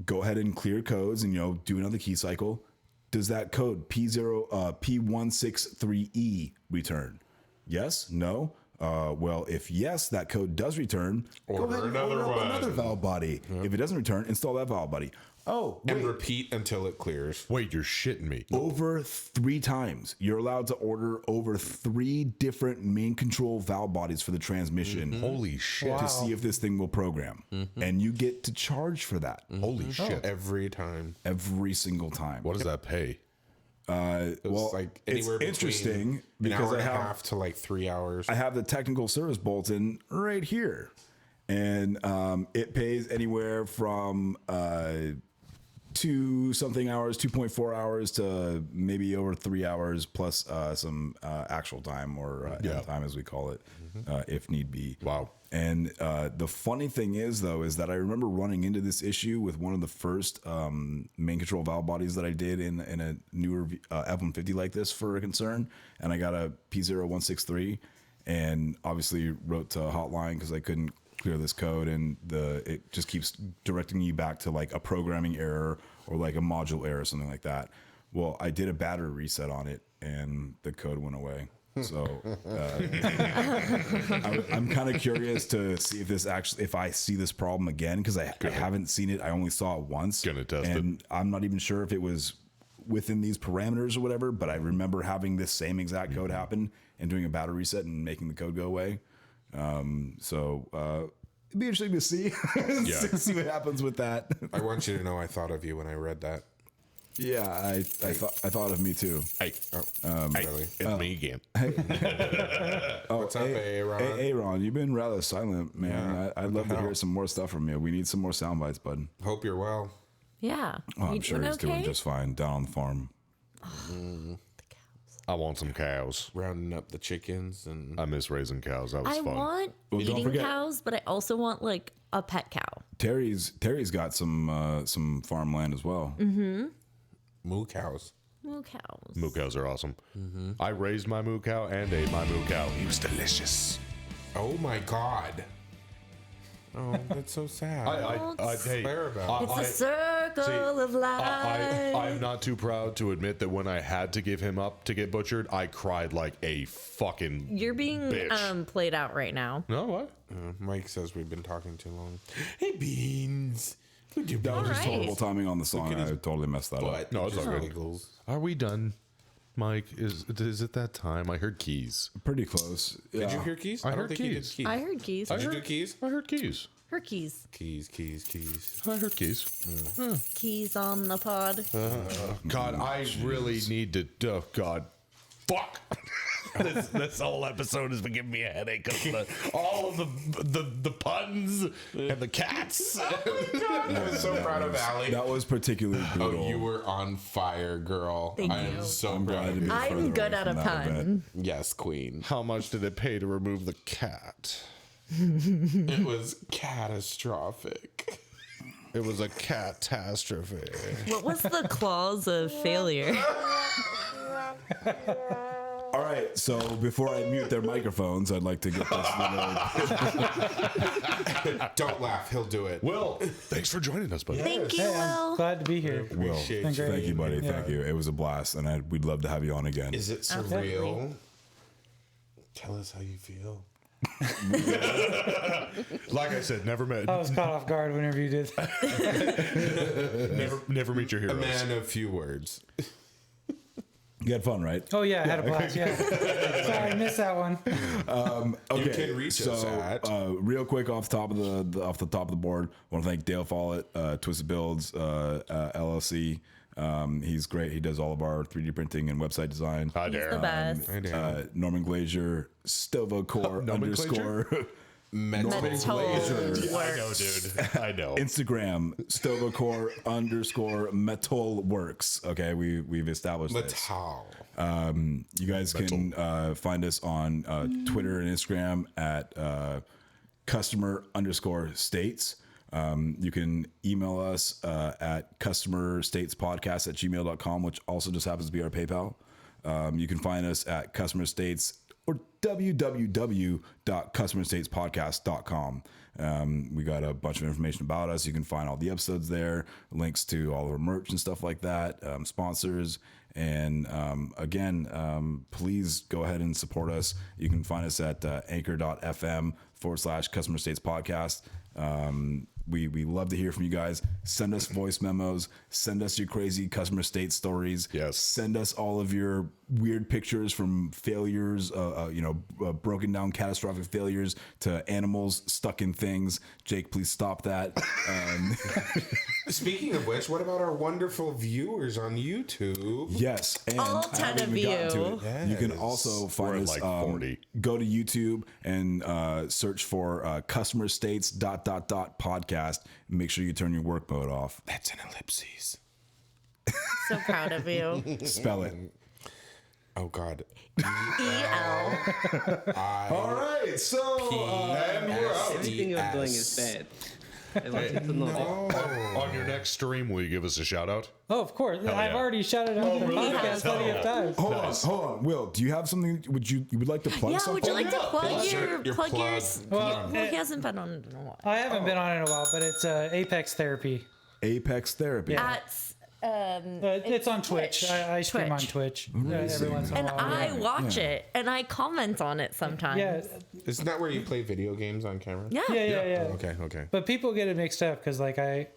Go ahead and clear codes and do another key cycle. Does that code P163E return? Yes? No? Well, if yes, that code does return, go ahead and order up another valve body. If it doesn't return, install that valve body. Oh, wait. and repeat until it clears. Wait, you're shitting me. Over 3 times. You're allowed to order over 3 different main control valve bodies for the transmission. Holy shit. To see if this thing will program. And you get to charge for that. Holy shit. Every time. Every single time. What does that pay? Well, like it's anywhere interesting between an because hour I and a have half to like 3 hours. I have the technical service bulletin right here, and it pays anywhere from 2-something hours, 2.4 hours to maybe over 3 hours plus some actual time or end time as we call it, if need be. Wow. And the funny thing is, though, is that I remember running into this issue with one of the first main control valve bodies that I did in a newer F-150 like this for a concern. And I got a P0163 and obviously wrote to hotline because I couldn't clear this code. And it just keeps directing you back to like a programming error or like a module error or something like that. Well, I did a battery reset on it and the code went away. So I'm kind of curious to see if I see this problem again, because I haven't seen it. I only saw it once. Gonna test and I'm not even sure if it was within these parameters or whatever, but I remember having this same exact code happen and doing a battery reset and making the code go away. So it'd be interesting to see see what happens with that. I want you to know I thought of you when I read that. Yeah, I thought of me too. Hey, Really? it's me again. What's up, Aaron? Hey, Aaron, you've been rather silent, man. I'd love to hear some more stuff from you. We need some more sound bites, bud. Hope you're well. Yeah. Oh, I'm You sure doing he's doing okay? just fine down on the farm. I want some cows. Rounding up the chickens and I miss raising cows. That was I fun. want Well, don't eating forget- cows, but I also want like a pet cow. Terry's got some farmland as well. moo cows. Moo cows. Moo cows are awesome. I raised my moo cow and ate my moo cow. He was delicious. Oh my god. Oh, that's so sad. Hey, Fair about It's a circle of life. I'm not too proud to admit that when I had to give him up to get butchered, I cried like a fucking. You're being bitch. played out right now. No, what? Mike says we've been talking too long. Hey, Beans. Would you That was just Alright. horrible timing on the song. I totally messed that up. But No, it's all good. giggles. Are we done, Mike? Is it that time? I heard keys. Pretty close. Did you hear keys? I don't heard think you did keys. keys. I heard keys. Did you do keys? I heard keys. Her keys. Keys. I heard keys. Keys on the pod. God, I really need to. Oh, God. Fuck. this whole episode has been giving me a headache of all of the puns and the cats. I was so proud of Allie. That was particularly brutal. Oh, you were on fire, girl. Thank I am you. so I'm glad proud to of be you. further I'm away good at a from that event. pun. Yes, queen. How much did it pay to remove the cat? It was catastrophic. It was a catastrophe. What was the clause of failure? All right, so before I mute their microphones, I'd like to get this little. Don't laugh. He'll do it. Will, thanks for joining us, buddy. Thank you, Hey, I'm Will. glad to be here. Will, Appreciate Thank you. thank you, buddy. Yeah. Thank you. It was a blast, and we'd love to have you on again. Is it Absolutely. surreal? Tell us how you feel. Like I said, never met. I was caught off guard whenever you did that. Never meet your A heroes. man of few words. You had fun, right? Oh yeah, I had a blast. Yeah. Sorry, I missed that one. Okay, You can reach us at real quick off the top of the board. I want to thank Dale Follett, Twisted Builds LLC. He's great. He does all of our 3D printing and website design. Hi He's there. the best. Norman Glazier, Stovocore Nomenclature? _ Metal I know, dude. I know. Instagram Stovocore _ Metalworks. Okay, we've established this. Metal. You guys can find us on Twitter and Instagram at customer _ states. You can email us at customerstatespodcast@gmail.com, which also just happens to be our PayPal. You can find us at customer states or www.customerstatespodcast.com. We got a bunch of information about us. You can find all the episodes there, links to all of our merch and stuff like that, sponsors. And again, please go ahead and support us. You can find us at anchor.fm/Customer States Podcast. We love to hear from you guys. Send us voice memos. Send us your crazy customer state stories. Yes. Send us all of your weird pictures from failures, broken down catastrophic failures to animals stuck in things. Jake, please stop that. Speaking of which, what about our wonderful viewers on YouTube? Yes. And All I 10 haven't of even gotten to you. it. You can also We're find at us, like 40. go to YouTube and search for customer states ... podcast. Make sure you turn your work mode off. That's an ellipses. So proud of you. Spell it. Oh God. EL. All right. So, and we're out. Everything you're doing is bad. I want you to know that. On your next stream, will you give us a shout out? Oh, of course. yeah. I've already shouted out the really? podcast plenty of times. Hold on. Will, do you have something you would like to plug Yeah, something? would you like to plug Your your plug. Well, Well, he hasn't been on it in a while. I haven't been on it in a while, but it's Apex Therapy. Apex Therapy. It's on Twitch. I stream on Twitch every once in a And while. I watch it and I comment on it sometimes. Yeah, Isn't that where you play video games on camera? Yeah. yeah. Okay. But people get it mixed up because they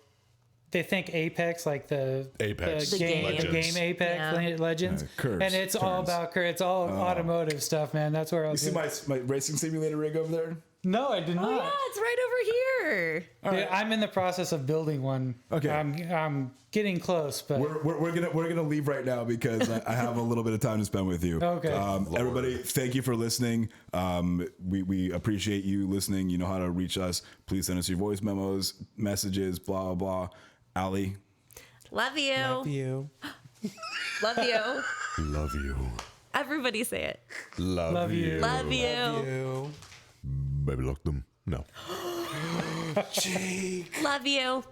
think Apex like the Apex game Legends. Apex Yeah. Legends, curves, and it's all turns. about it's all automotive stuff, man. That's where I You was. see my racing simulator rig over there? No, I did not. Oh, yeah, it's right over here. Yeah, I'm in the process of building one. Okay. I'm getting close, but We're gonna leave right now because I have a little bit of time to spend with you. Okay. Everybody, thank you for listening. We appreciate you listening. You know how to reach us. Please send us your voice memos, messages, blah blah. Allie, Love you. You. Love you. Love you. Everybody say it. Love you. Love you. You. Maybe look them. No. Jake. Love you.